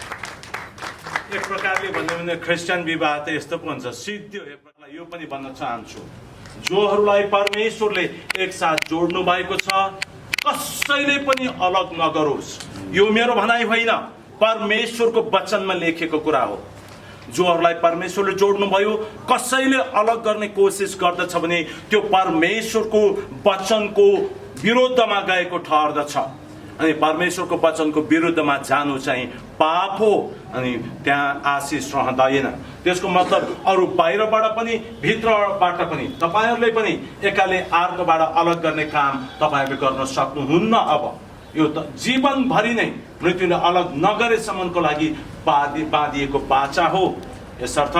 एक प्रकारले भन्यो भने क्रिस्चियन विवाह त यस्तो पो हुन्छ, सिद्धियो। यो पनि भन्न चाहन्छु, जोहरूलाई परमेश्वरले एकसाथ जोड्नु भएको छ, कसैले पनि अलग नगरोस्। यो मेरो भनाइ होइन, परमेश्वरको वचनमा लेखेको कुरा हो। जोहरूलाई परमेश्वरले जोड्नु भयो, कसैले अलग गर्ने कोसिस गर्दछ भने त्यो परमेश्वरको वचनको विरुद्धमा गएको ठहर्दछ। अनि परमेश्वरको वचनको विरुद्धमा जानु चाहिँ पाप हो, अनि त्यहाँ आशिष रहँदैन। त्यसको मतलब अरू बाहिरबाट पनि भित्रबाट पनि तपाईँहरूले पनि एकाले अर्कोबाट अलग गर्ने काम तपाईँहरूले गर्न सक्नुहुन्न। अब यो त जीवनभरि नै मृत्युले अलग नगरेसम्मको लागि बाँधिएको बाचा हो। यसर्थ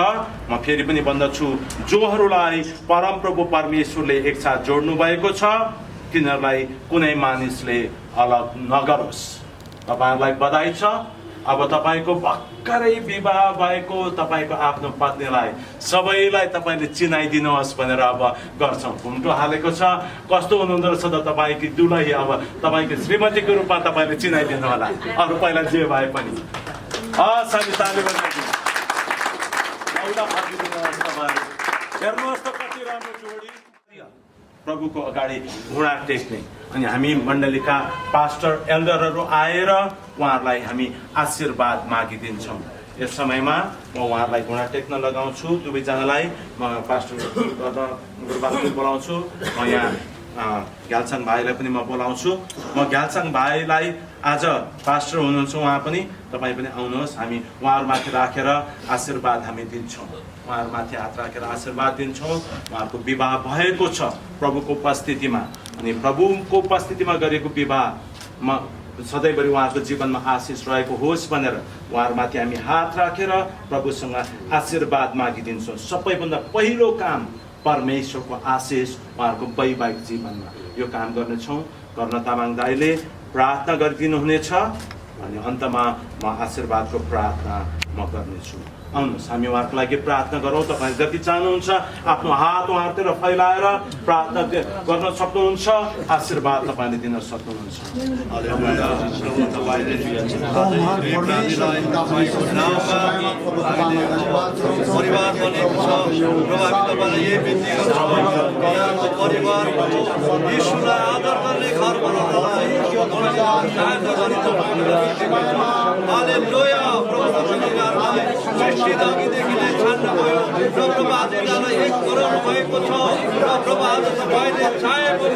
म फेरि पनि भन्दछु, जोहरूलाई परमप्रभु परमेश्वरले एकसाथ जोड्नु भएको छ, तिनीहरूलाई कुनै मानिसले अलग नगरोस्। तपाईँहरूलाई बधाई छ। अब तपाईँको भर्खरै विवाह भएको तपाईँको आफ्नो पत्नीलाई सबैलाई तपाईँले चिनाइदिनुहोस् भनेर अब गर्छौँ। घुम्टो हालेको छ, कस्तो हुनुहुँदो रहेछ त तपाईँकी दुलही। अब तपाईँको श्रीमतीको रूपमा तपाईँले चिनाइदिनु होला, अरू पहिला जे भए पनि। हेर्नुहोस् त कति राम्रो जोडी। प्रभुको अगाडि घुँडा टेक्ने, अनि हामी मण्डलीका पास्टर एल्डरहरू आएर उहाँहरूलाई हामी आशीर्वाद मागिदिन्छौँ। यस समयमा म उहाँहरूलाई घुँडा टेक्न लगाउँछु। दुवैजनालाई म पास्टर गुरुबाबु बोलाउँछु। म यहाँ घ्यालसाङ भाइलाई पनि म बोलाउँछु। म घ्यालसाङ भाइलाई आज पास्टर हुनुहुन्छ, उहाँ पनि तपाईँ पनि आउनुहोस्। हामी उहाँहरूमाथि राखेर आशीर्वाद हामी दिन्छौँ। उहाँहरूमाथि हात राखेर आशीर्वाद दिन्छौँ। उहाँहरूको विवाह भएको छ प्रभुको उपस्थितिमा, अनि प्रभुको उपस्थितिमा गरेको विवाहमा सधैँभरि उहाँहरूको जीवनमा आशिष रहेको होस् भनेर उहाँहरूमाथि हामी हात राखेर प्रभुसँग आशीर्वाद मागिदिन्छौँ। सबैभन्दा पहिलो काम परमेश्वरको आशिष उहाँहरूको वैवाहिक जीवनमा यो काम गर्नेछौँ। कर्ण तामाङ दाइले प्रार्थना गरिदिनुहुनेछ अनि अन्तमा म आशीर्वादको प्रार्थना म गर्नेछु। आउनुहोस् हामी उहाँहरूको लागि प्रार्थना गरौँ। तपाईँ जति चाहनुहुन्छ आफ्नो हात उहाँहरूतिर फैलाएर प्रार्थना गर्न सक्नुहुन्छ, आशीर्वाद तपाईँले दिन सक्नुहुन्छ। परिवार बनेको छ परिवार यीशुलाई आदर गर्ने घर बनाउनलाई सहायता हालेलुया। अघिदेखि नै छान्नुभयो र प्रभु आज यिनीहरूलाई एक गराउनु भएको छ र प्रभु आज तपाईँले चाहेको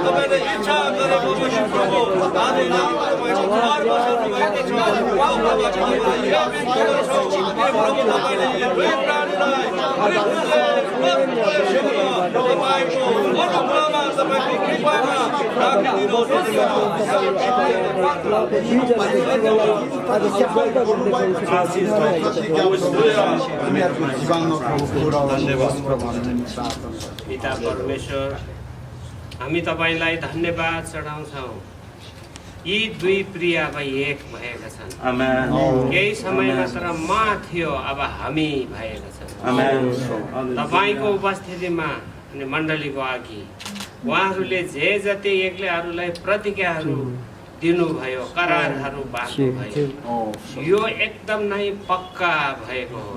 तपाईँले इच्छा गरेको प्रभु आज तपाईँको घर बसाउनु भएको छ। प्रभु तपाईँले यी दुई प्राणीलाई तपाईँको अनुग्रहमा तपाईँको कृपामा पिता परमेश्वर, हामी तपाईँलाई धन्यवाद चढाउँछौँ। यी दुई प्रिय अब एक भएका छन्। केही समय मात्र म थियो, अब हामी भएका छन्। तपाईँको उपस्थितिमा अनि मण्डलीको अघि उहाँहरूले जे जति एक्लैहरूलाई प्रतिज्ञाहरू दिनुभयो, करारहरू बाँध्नुभयो, यो एकदम नै पक्का भएको हो।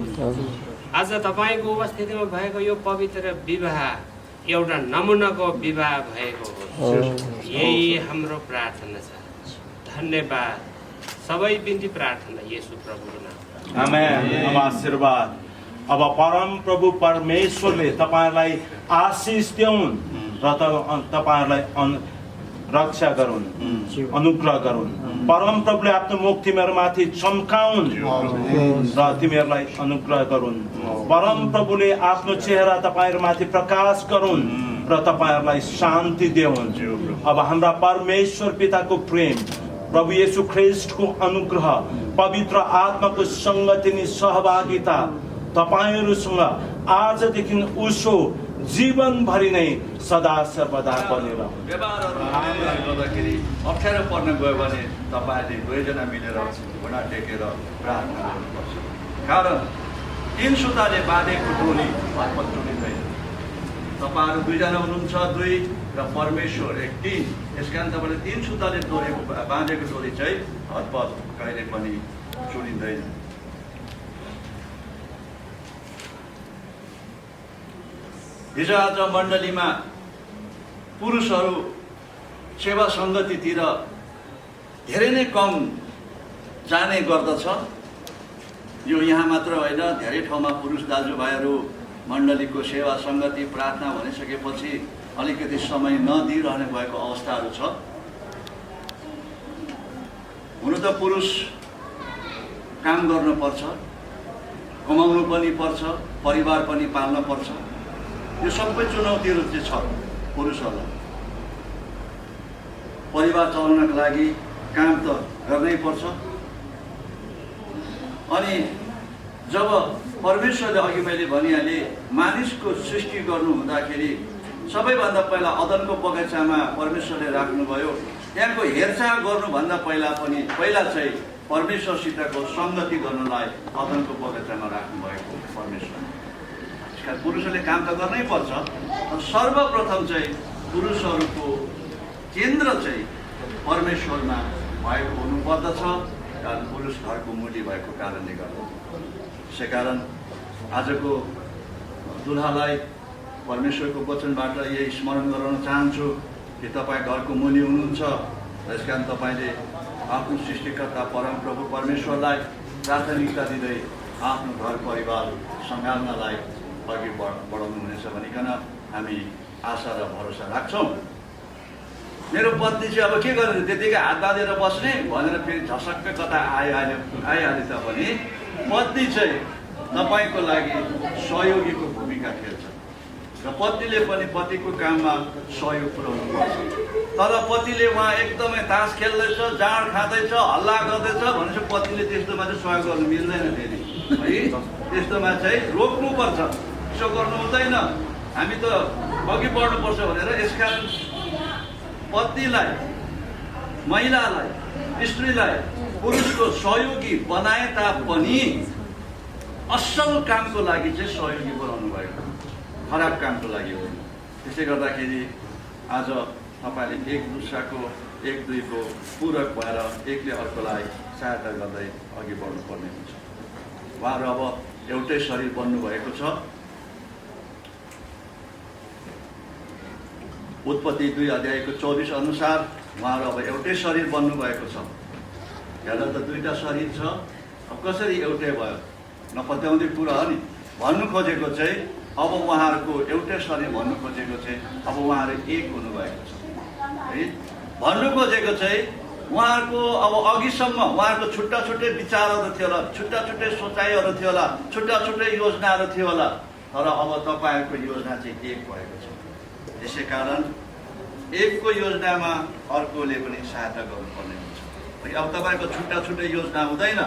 आज तपाईँको उपस्थितिमा भएको यो पवित्र विवाह एउटा नमुनाको विवाह भएको हो। यही हाम्रो प्रार्थना छ। धन्यवाद। सबै बिन्ती प्रार्थना येशू प्रभुको नाम। आमेन। अब आशीर्वाद। अब परम प्रभु परमेश्वरले तपाईँहरूलाई आशिष दिउन् र तपाईँहरूलाई रक्षा गरून्, अनुग्रह गरून्। परम प्रभुले आफ्नो मुख तिमीहरूमाथि चम्काउन् र तिमीहरूलाई अनुग्रह गरून्। परम प्रभुले आफ्नो चेहरा तपाईँहरूमाथि प्रकाश गरून् र तपाईँहरूलाई शान्ति देऊन्। अब हाम्रा परमेश्वर पिताको प्रेम, प्रभु येशू ख्रिस्टको अनुग्रह, पवित्र आत्माको सङ्गति अनि सहभागिता तपाईँहरूसँग आजदेखि उसो जीवनभरि नै सदा सर्वदा बनेर व्यवहारहरू गर्दाखेरि अप्ठ्यारो पर्न गयो भने तपाईँहरूले दुवैजना मिलेर घुँडा टेकेर प्रार्थना गर्नुपर्छ। कारण 3 सुताले बाँधेको टोली हतपत टोलिँदैन। तपाईँहरू दुईजना हुनुहुन्छ, दुई र परमेश्वर एक, 3। यस कारण तपाईँले 3 सुताले बाँधेको टोली चाहिँ हतपत कहिले पनि चुनिँदैन। हिजो आज मण्डलीमा पुरुषहरू सेवा सङ्गतितिर धेरै नै कम जाने गर्दछ। यो यहाँ मात्र होइन, धेरै ठाउँमा पुरुष दाजुभाइहरू मण्डलीको सेवा सङ्गति प्रार्थना भनिसकेपछि अलिकति समय नदिइरहने भएको अवस्थाहरू छ। हुनु त पुरुष काम गर्नुपर्छ, कमाउनु पनि पर्छ, परिवार पनि पाल्न पर्छ। यो सबै चुनौतीहरू चाहिँ छ पुरुषहरूलाई। परिवार चलाउनको लागि काम त गर्नै पर्छ। अनि जब परमेश्वरले अघि मैले भनिहालेँ मानिसको सृष्टि गर्नु हुँदाखेरि सबैभन्दा पहिला अदनको बगैँचामा परमेश्वरले राख्नुभयो। त्यहाँको हेरचाह गर्नुभन्दा पहिला चाहिँ परमेश्वरसितको सङ्गति गर्नलाई अदनको बगैँचामा राख्नुभएको परमेश्वर। पुरुषहरूले काम त गर्नै पर्छ, तर सर्वप्रथम चाहिँ पुरुषहरूको केन्द्र चाहिँ परमेश्वरमा भएको हुनुपर्दछ। कारण पुरुष घरको मूल्य भएको कारणले गर्दा। त्यसै कारण आजको दुल्हालाई परमेश्वरको वचनबाट यही स्मरण गराउन चाहन्छु कि तपाईँ घरको मूल्य हुनुहुन्छ। त्यस कारण तपाईँले आफ्नो सृष्टिकर्ता परम प्रभु परमेश्वरलाई प्राथमिकता दिँदै आफ्नो घर परिवार सङ्घाल्नलाई अघि बढाउनुहुनेछ भनिकन हामी आशा र भरोसा राख्छौँ। मेरो पत्नी चाहिँ अब के गर्नु, त्यतिकै हात बाँधेर बस्ने भनेर फेरि झसक्कै कता आइहाले तापनि पत्नी चाहिँ तपाईँको लागि सहयोगीको भूमिका खेल्छ र पत्नीले पनि पतिको काममा सहयोग पुर्याउनु पर्छ। तर पतिले उहाँ एकदमै तास खेल्दैछ, जाँड खाँदैछ, हल्ला गर्दैछ भनेपछि पतिले त्यस्तोमा चाहिँ सहयोग गर्नु मिल्दैन फेरि है। त्यस्तोमा चाहिँ रोक्नुपर्छ, यसो गर्नु हुँदैन, हामी त अघि बढ्नुपर्छ भनेर। यसकारण पत्नीलाई, महिलालाई, स्त्रीलाई पुरुषको सहयोगी बनाए तापनि असल कामको लागि चाहिँ सहयोगी बनाउनु भएको, खराब कामको लागि हो। त्यसै गर्दाखेरि आज तपाईँले एक दुईको पूरक भएर एकले अर्कोलाई सहायता गर्दै अघि बढ्नुपर्ने हुन्छ। उहाँहरू अब एउटै शरीर बन्नुभएको छ। उत्पत्ति 2:24 अनुसार उहाँहरू अब एउटै शरीर बन्नुभएको छ। हेर्दा त दुईटा शरीर छ, अब कसरी एउटै भयो नपत्याउँदै कुरा हो नि। भन्नु खोजेको चाहिँ अब उहाँहरूको एउटै शरीर भन्नु खोजेको चाहिँ अब उहाँहरू एक हुनुभएको छ है। भन्नु खोजेको चाहिँ उहाँहरूको अब अघिसम्म उहाँहरूको छुट्टा छुट्टै विचारहरू थियो होला, छुट्टा छुट्टै सोचाइहरू थियो होला, छुट्टा छुट्टै योजनाहरू थियो होला, तर अब तपाईँहरूको योजना चाहिँ एक भएको छ। त्यसै कारण एकको योजनामा अर्कोले पनि सहायता गर्नुपर्ने हुन्छ। अब तपाईँको छुट्टा छुट्टै योजना हुँदैन,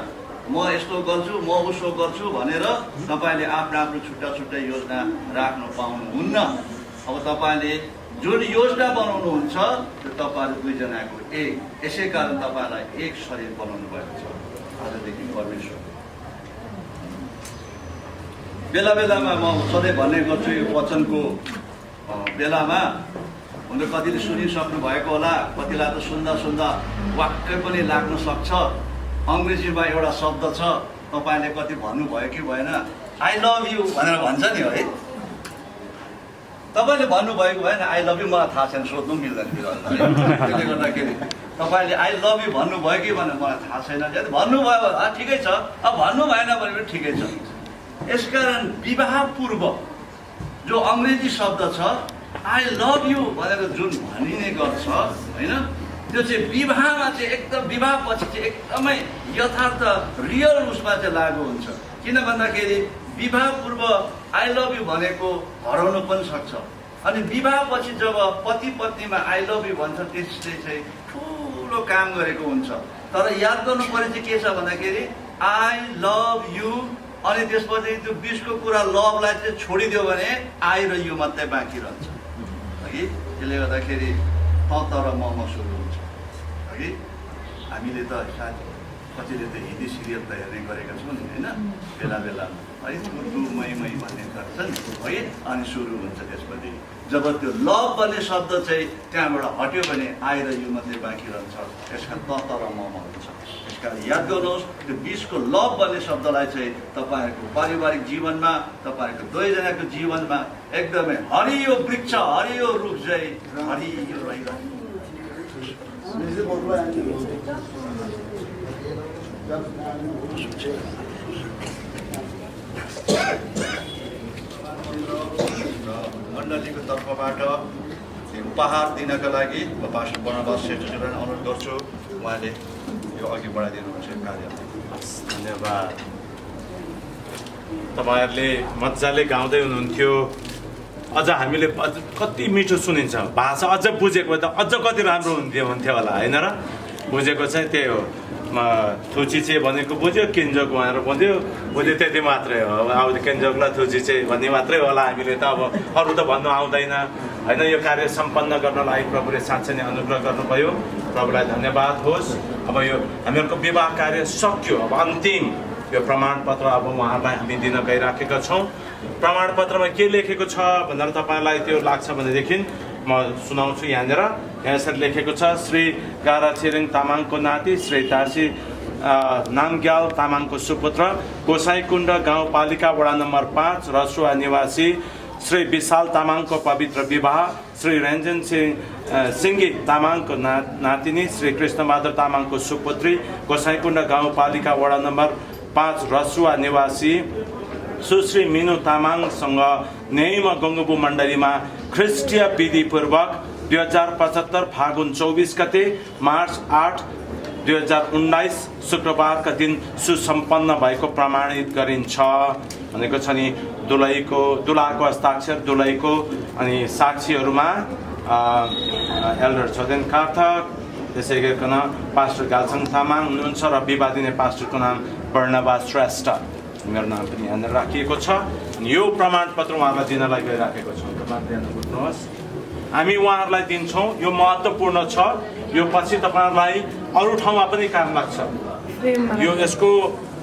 म यस्तो गर्छु, म उसो गर्छु भनेर तपाईँले आफ्नो छुट्टा छुट्टै योजना राख्नु पाउनुहुन्न। अब तपाईँले जुन योजना बनाउनुहुन्छ त्यो तपाईँहरू दुईजनाको एक, यसै कारण तपाईँलाई एक शरीर बनाउनु भएको छ आजदेखि परमेश्वर। बेला बेलामा म सधैँ भन्ने गर्छु यो वचनको बेलामा, हुन कतिले सुनिसक्नु भएको होला, कतिलाई त सुन्दा वाक्कै पनि लाग्न सक्छ। अङ्ग्रेजीमा एउटा शब्द छ, तपाईँले कति भन्नुभयो कि भएन, आई लभ यु भनेर भन्छ नि है। तपाईँले भन्नुभएको भएन आई लभ यु, मलाई थाहा छैन, सोध्नु मिल्दैन फेरि। त्यसले गर्दाखेरि तपाईँले आई लभ यु भन्नुभयो कि भनेर मलाई थाहा छैन। भन्नुभयो ठिकै छ, अब भन्नु भएन भने पनि ठिकै छ। यसकारण विवाह पूर्व जो अङ्ग्रेजी शब्द छ आई लभ यु भनेर जुन भनिने गर्छ होइन, त्यो चाहिँ विवाहमा चाहिँ एकदम, विवाहपछि चाहिँ एकदमै यथार्थ रियल उसमा चाहिँ लागु हुन्छ। किन भन्दाखेरि विवाह पूर्व आई लभ यु भनेको हराउनु पनि सक्छ, अनि विवाहपछि जब पति पत्नीमा आई लभ यु भन्छ त्यसले चाहिँ ठुलो काम गरेको हुन्छ। तर याद गर्नु पर्ने चाहिँ के छ भन्दाखेरि आई लभ यु अनि त्यसपछि त्यो बिचको कुरा लभलाई चाहिँ छोडिदियो भने आई र यु मात्रै बाँकी रहन्छ है। त्यसले गर्दाखेरि तर म सुरु हुन्छ है। हामीले त सायद कतिले त हिन्दी सिरियल त हेर्ने गरेका छौँ नि होइन, बेला बेलामा है, मै भन्ने गर्छन् है, अनि सुरु हुन्छ। त्यसपछि जब त्यो लभ भन्ने शब्द चाहिँ त्यहाँबाट हट्यो भने आई र यु मात्रै बाँकी रहन्छ। यसकारण तर म हुन्छ। यसकारण याद गर्नुहोस् त्यो बिचको लभ भन्ने शब्दलाई चाहिँ तपाईँहरूको पारिवारिक जीवनमा, तपाईँहरूको दुवैजनाको जीवनमा एकदमै हरियो वृक्ष, हरियो रुख चाहिँ हरियो रहिरहन्छ। मण्डलीको तर्फबाट उपहार दिनका लागि पास्टर बर्नबास श्रेष्ठज्यूलाई अनुरोध गर्छु, उहाँले यो अघि बढाइदिनुहुन्छ कार्यलाई। धन्यवाद। तपाईँहरूले मजाले गाउँदै हुनुहुन्थ्यो। अझ हामीले कति मिठो सुनिन्छ, भाषा अझ बुझेको त अझ कति राम्रो हुन्थ्यो होला होइन र। बुझेको चाहिँ त्यही हो, थुची भनेको बुझ्यो, किन्जोक भनेर बुझ्यो, त्यति मात्रै हो। अब किन्जोकलाई थुची भन्ने मात्रै होला, हामीले त अब अरू त भन्नु आउँदैन होइन। यो कार्य सम्पन्न गर्नलाई प्रभुले साँच्चै नै अनुग्रह गर्नुभयो, प्रभुलाई धन्यवाद होस्। अब यो हामीहरूको विवाह कार्य सक्यो, अब अन्तिम यो प्रमाणपत्र अब उहाँहरूलाई हामी दिन गइराखेका छौँ। प्रमाणपत्रमा के लेखेको छ भनेर तपाईँलाई त्यो लाग्छ भनेदेखि म सुनाउँछु। यहाँनिर यसरी लेखेको छ, श्री गारा छिरिङ तामाङको नाति श्री दासी नामग्याल तामाङको सुपुत्र, गोसाइकुण्ड गाउँपालिका वडा नम्बर 5 रसुवा निवासी श्री विशाल तामाङको पवित्र विवाह श्री रञ्जन सिंगी तामाङको नातिनी श्री कृष्णबहादुर तामाङको सुपुत्री, गोसाइकुण्ड गाउँपालिका वडा नम्बर 5 रसुवा निवासी सुश्री मिनु तामाङसँग नेम गङ्गबु मण्डलीमा ख्रिस्टीय विधिपूर्वक 2075 फागुन 24 गते मार्च 8 2019 शुक्रबारका दिन सुसम्पन्न भएको प्रमाणित गरिन्छ भनेको छ नि। दुलाको हस्ताक्षर दुलैको अनि साक्षीहरूमा एल्डर छोदेन कार्थक, त्यसै गरिकन पास्टर गालछङ तामाङ हुनुहुन्छ र विवाह दिने पास्टरको नाम वर्णबा श्रेष्ठ, मेरो नाम पनि यहाँनिर राखिएको छ। यो प्रमाणपत्र उहाँलाई दिनलाई गइराखेको छौँ। तपाईँहरूले बुझ्नुहोस्, हामी उहाँहरूलाई दिन्छौँ। यो महत्त्वपूर्ण छ। यो पछि तपाईँहरूलाई अरू ठाउँमा पनि काम लाग्छ। यो यसको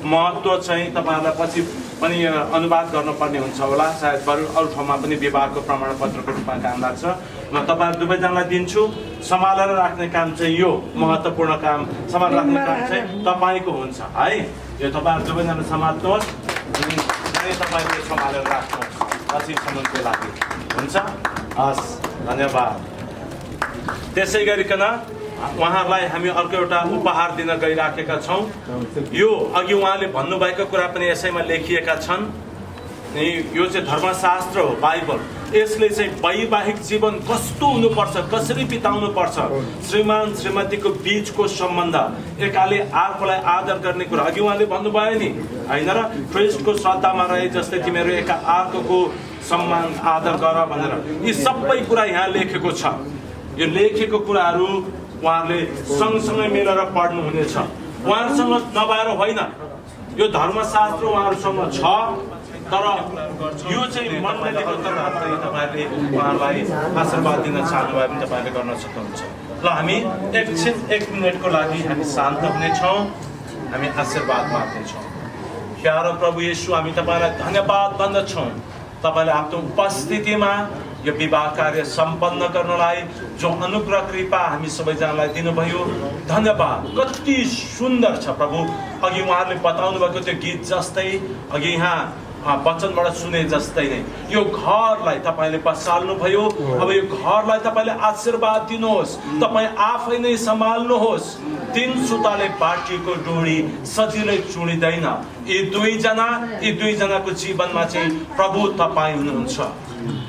महत्त्व चाहिँ तपाईँहरूलाई पछि पनि अनुवाद गर्नुपर्ने हुन्छ होला, सायद बरु अरू ठाउँमा पनि विवाहको प्रमाणपत्रको रूपमा काम लाग्छ। म तपाईँहरू दुवैजनालाई दिन्छु। सम्हालेर राख्ने काम चाहिँ यो महत्त्वपूर्ण काम सम्हालेर राख्ने काम चाहिँ तपाईँको हुन्छ है। यो तपाईँहरू दुवैजना सम्हाल्नुहोस् अनि तपाईँले सम्हालेर राख्नुहोस् पछिसम्मको लागि, हुन्छ? हस्, धन्यवाद। त्यसै गरिकन उहाँहरूलाई हामी अर्को एउटा उपहार दिन गइराखेका छौँ। यो अघि उहाँले भन्नुभएको कुरा पनि यसैमा लेखिएका छन्। यो चाहिँ धर्मशास्त्र हो, बाइबल। यसले चाहिँ वैवाहिक जीवन कस्तो हुनुपर्छ, कसरी बिताउनुपर्छ, श्रीमान श्रीमतीको बीचको सम्बन्ध, एकाले अर्कोलाई आदर गर्ने कुरा अघि उहाँले भन्नुभयो नि होइन र, ख्रिस्टको श्रद्धामा रहे जस्तै तिमीहरू एका अर्कोको सम्मान आदर गर भनेर। यी सबै कुरा यहाँ लेखेको छ। यो लेखेको कुराहरू उहाँहरूले सँगसँगै मिलेर पढ्नु हुनेछ। उहाँहरूसँग नभएर होइन, यो धर्मशास्त्र उहाँहरूसँग छ, तर यो चाहिँ मण्डलीको तर्फबाट तपाईँहरूले उहाँहरूलाई आशीर्वाद दिन चाहनुभयो भने तपाईँहरूले गर्न सक्नुहुन्छ। ल, हामी एकछिन 1 मिनटको लागि हामी शान्त हुनेछौँ, हामी आशीर्वाद माग्नेछौँ। प्यारो प्रभु येशू, हामी तपाईँलाई धन्यवाद भन्दछौँ। तपाईँले आफ्नो उपस्थितिमा यो विवाह कार्य सम्पन्न गर्नलाई जो अनुग्रह कृपा हामी सबैजनालाई दिनुभयो, धन्यवाद। कति सुन्दर छ प्रभु। अघि उहाँहरूले बताउनु भएको त्यो गीत जस्तै, अघि यहाँ वचनबाट सुने जस्तै नै यो घरलाई तपाईँले बसाल्नुभयो। अब यो घरलाई तपाईँले आशीर्वाद दिनुहोस्, तपाईँ आफै नै सम्हाल्नुहोस्। 3 सुताले बाटिएको डोरी सजिलै चुडिँदैन। यी दुईजनाको जीवनमा चाहिँ प्रभु तपाईँ हुनुहुन्छ।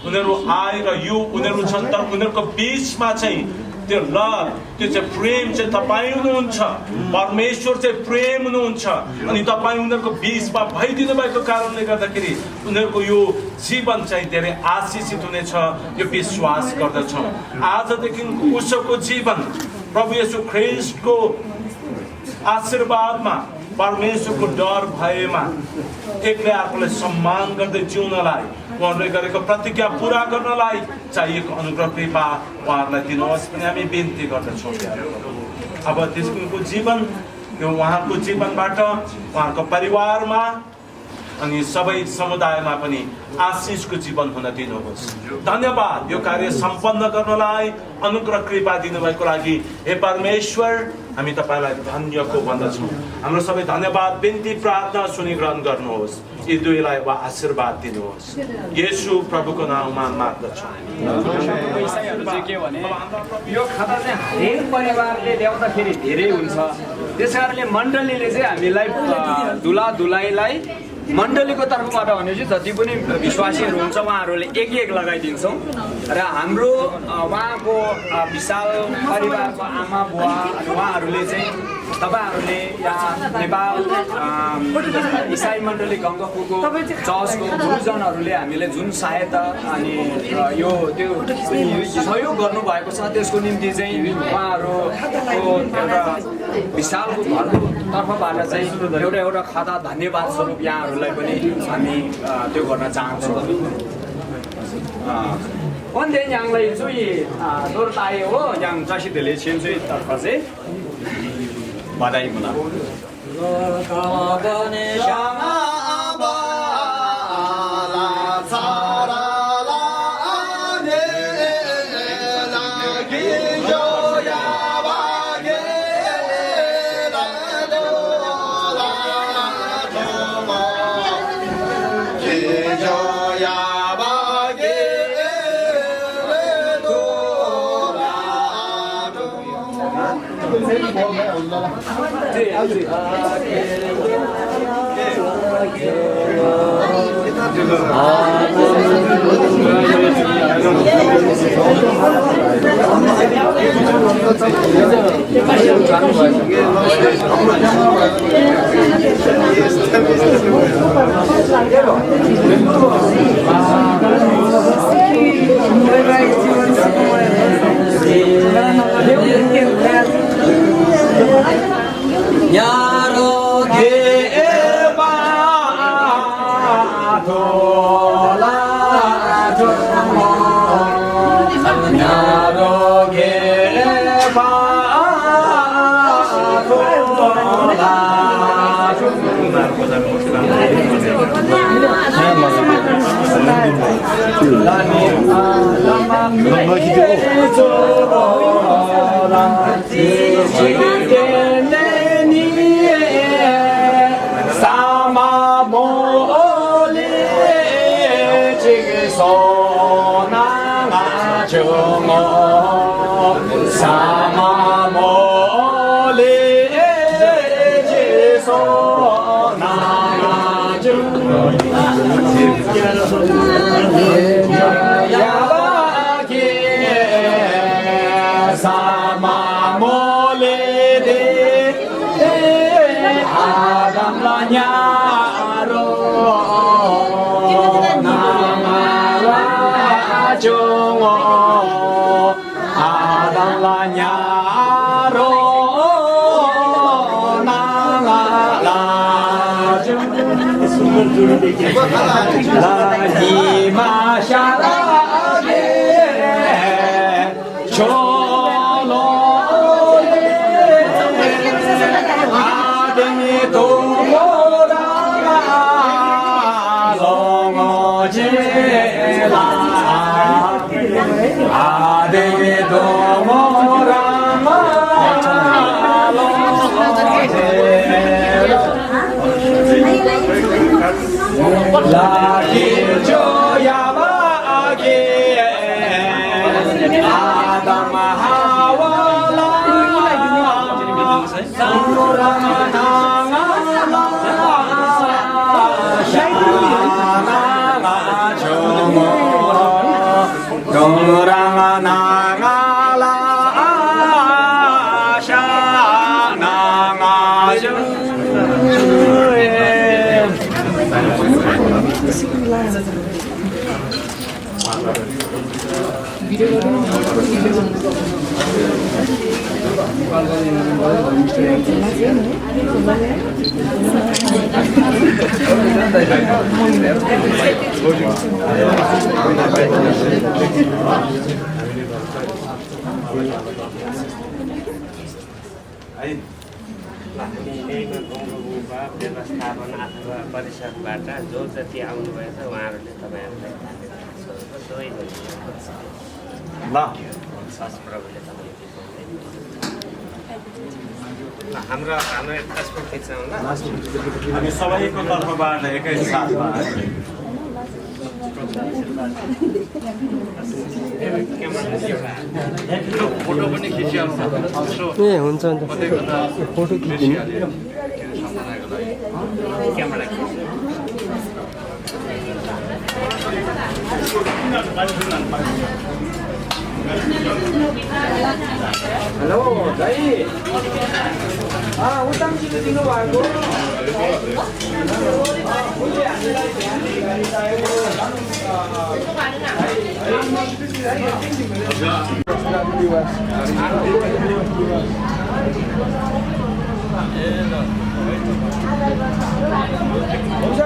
उनीहरू आएर यो उनीहरू छन्, तर उनीहरूको बिचमा चाहिँ त्यो लभ, त्यो चाहिँ प्रेम चाहिँ तपाईँ हुनुहुन्छ। परमेश्वर चाहिँ प्रेम हुनुहुन्छ अनि तपाईँ उनीहरूको बिचमा भइदिनु भएको कारणले गर्दाखेरि उनीहरूको यो जीवन चाहिँ धेरै आशिषित हुनेछ, यो विश्वास गर्दछौँ। आजदेखि उसको जीवन प्रभु येशू ख्रिस्टको आशीर्वादमा, परमेश्वरको डर भएमा एकले अर्कोलाई सम्मान गर्दै जिउनलाई, उहाँहरूले गरेको प्रतिज्ञा पुरा गर्नलाई चाहिएको अनुग्रह कृपा उहाँहरूलाई दिनुहोस् पनि हामी बिन्ती गर्दछौँ। अब त्यसको जीवन, यो उहाँको जीवनबाट उहाँको परिवारमा अनि सबै समुदायमा पनि आशिषको जीवन हुन दिनुहोस्। धन्यवाद यो कार्य सम्पन्न गर्नलाई अनुग्रह कृपा दिनुभएको लागि हे परमेश्वर, हामी तपाईँलाई धन्यको भन्दछौँ। हाम्रो सबै धन्यवाद, बिन्ती, प्रार्थना सुनिग्रहण गर्नुहोस्। यी दुईलाई आशीर्वाद दिनुहोस्। येशू प्रभुको नाममा माग्दछौँ। के भने यो खाता चाहिँ हरेक परिवारले ल्याउँदाखेरि धेरै हुन्छ। त्यसकारणले मण्डलीले चाहिँ हामीलाई दुला दुलाईलाई मण्डलीको तर्फबाट भनेपछि जति पनि विश्वासीहरू हुन्छ उहाँहरूले एक लगाइदिन्छौँ र हाम्रो उहाँको विशाल परिवारको आमा बुवा उहाँहरूले चाहिँ तपाईहरूले यहाँ नेपाल इसाई मण्डली गङ्गपुको चर्चको गुरुजनहरूले हामीले जुन सहायता अनि यो त्यो सहयोग गर्नुभएको छ त्यसको निम्ति चाहिँ उहाँहरूको एउटा विशालको घरको तर्फबाट चाहिँ एउटा खाता धन्यवाद स्वरूप यहाँहरूलाई पनि हामी त्यो गर्न चाहन्छौँ। วัน天阳嘞，所以都是大爷哦，阳这些的嘞，潜水到发射，把它一不拿。对， व्यवस्थापन अथवा परिषदबाट जो जति आउनुभएछ उहाँहरूले तपाईँहरूलाई प्रभुले हाम्रो तस्बिर खिच्छौँ ल हामी सबैको तर्फबाट एकैसाथमा फोटो पनि खिचिहाल्नु हुन्छ फोटो खिच्दिनु हेलो दाइ उतामसित दिनुभएको हुन्छ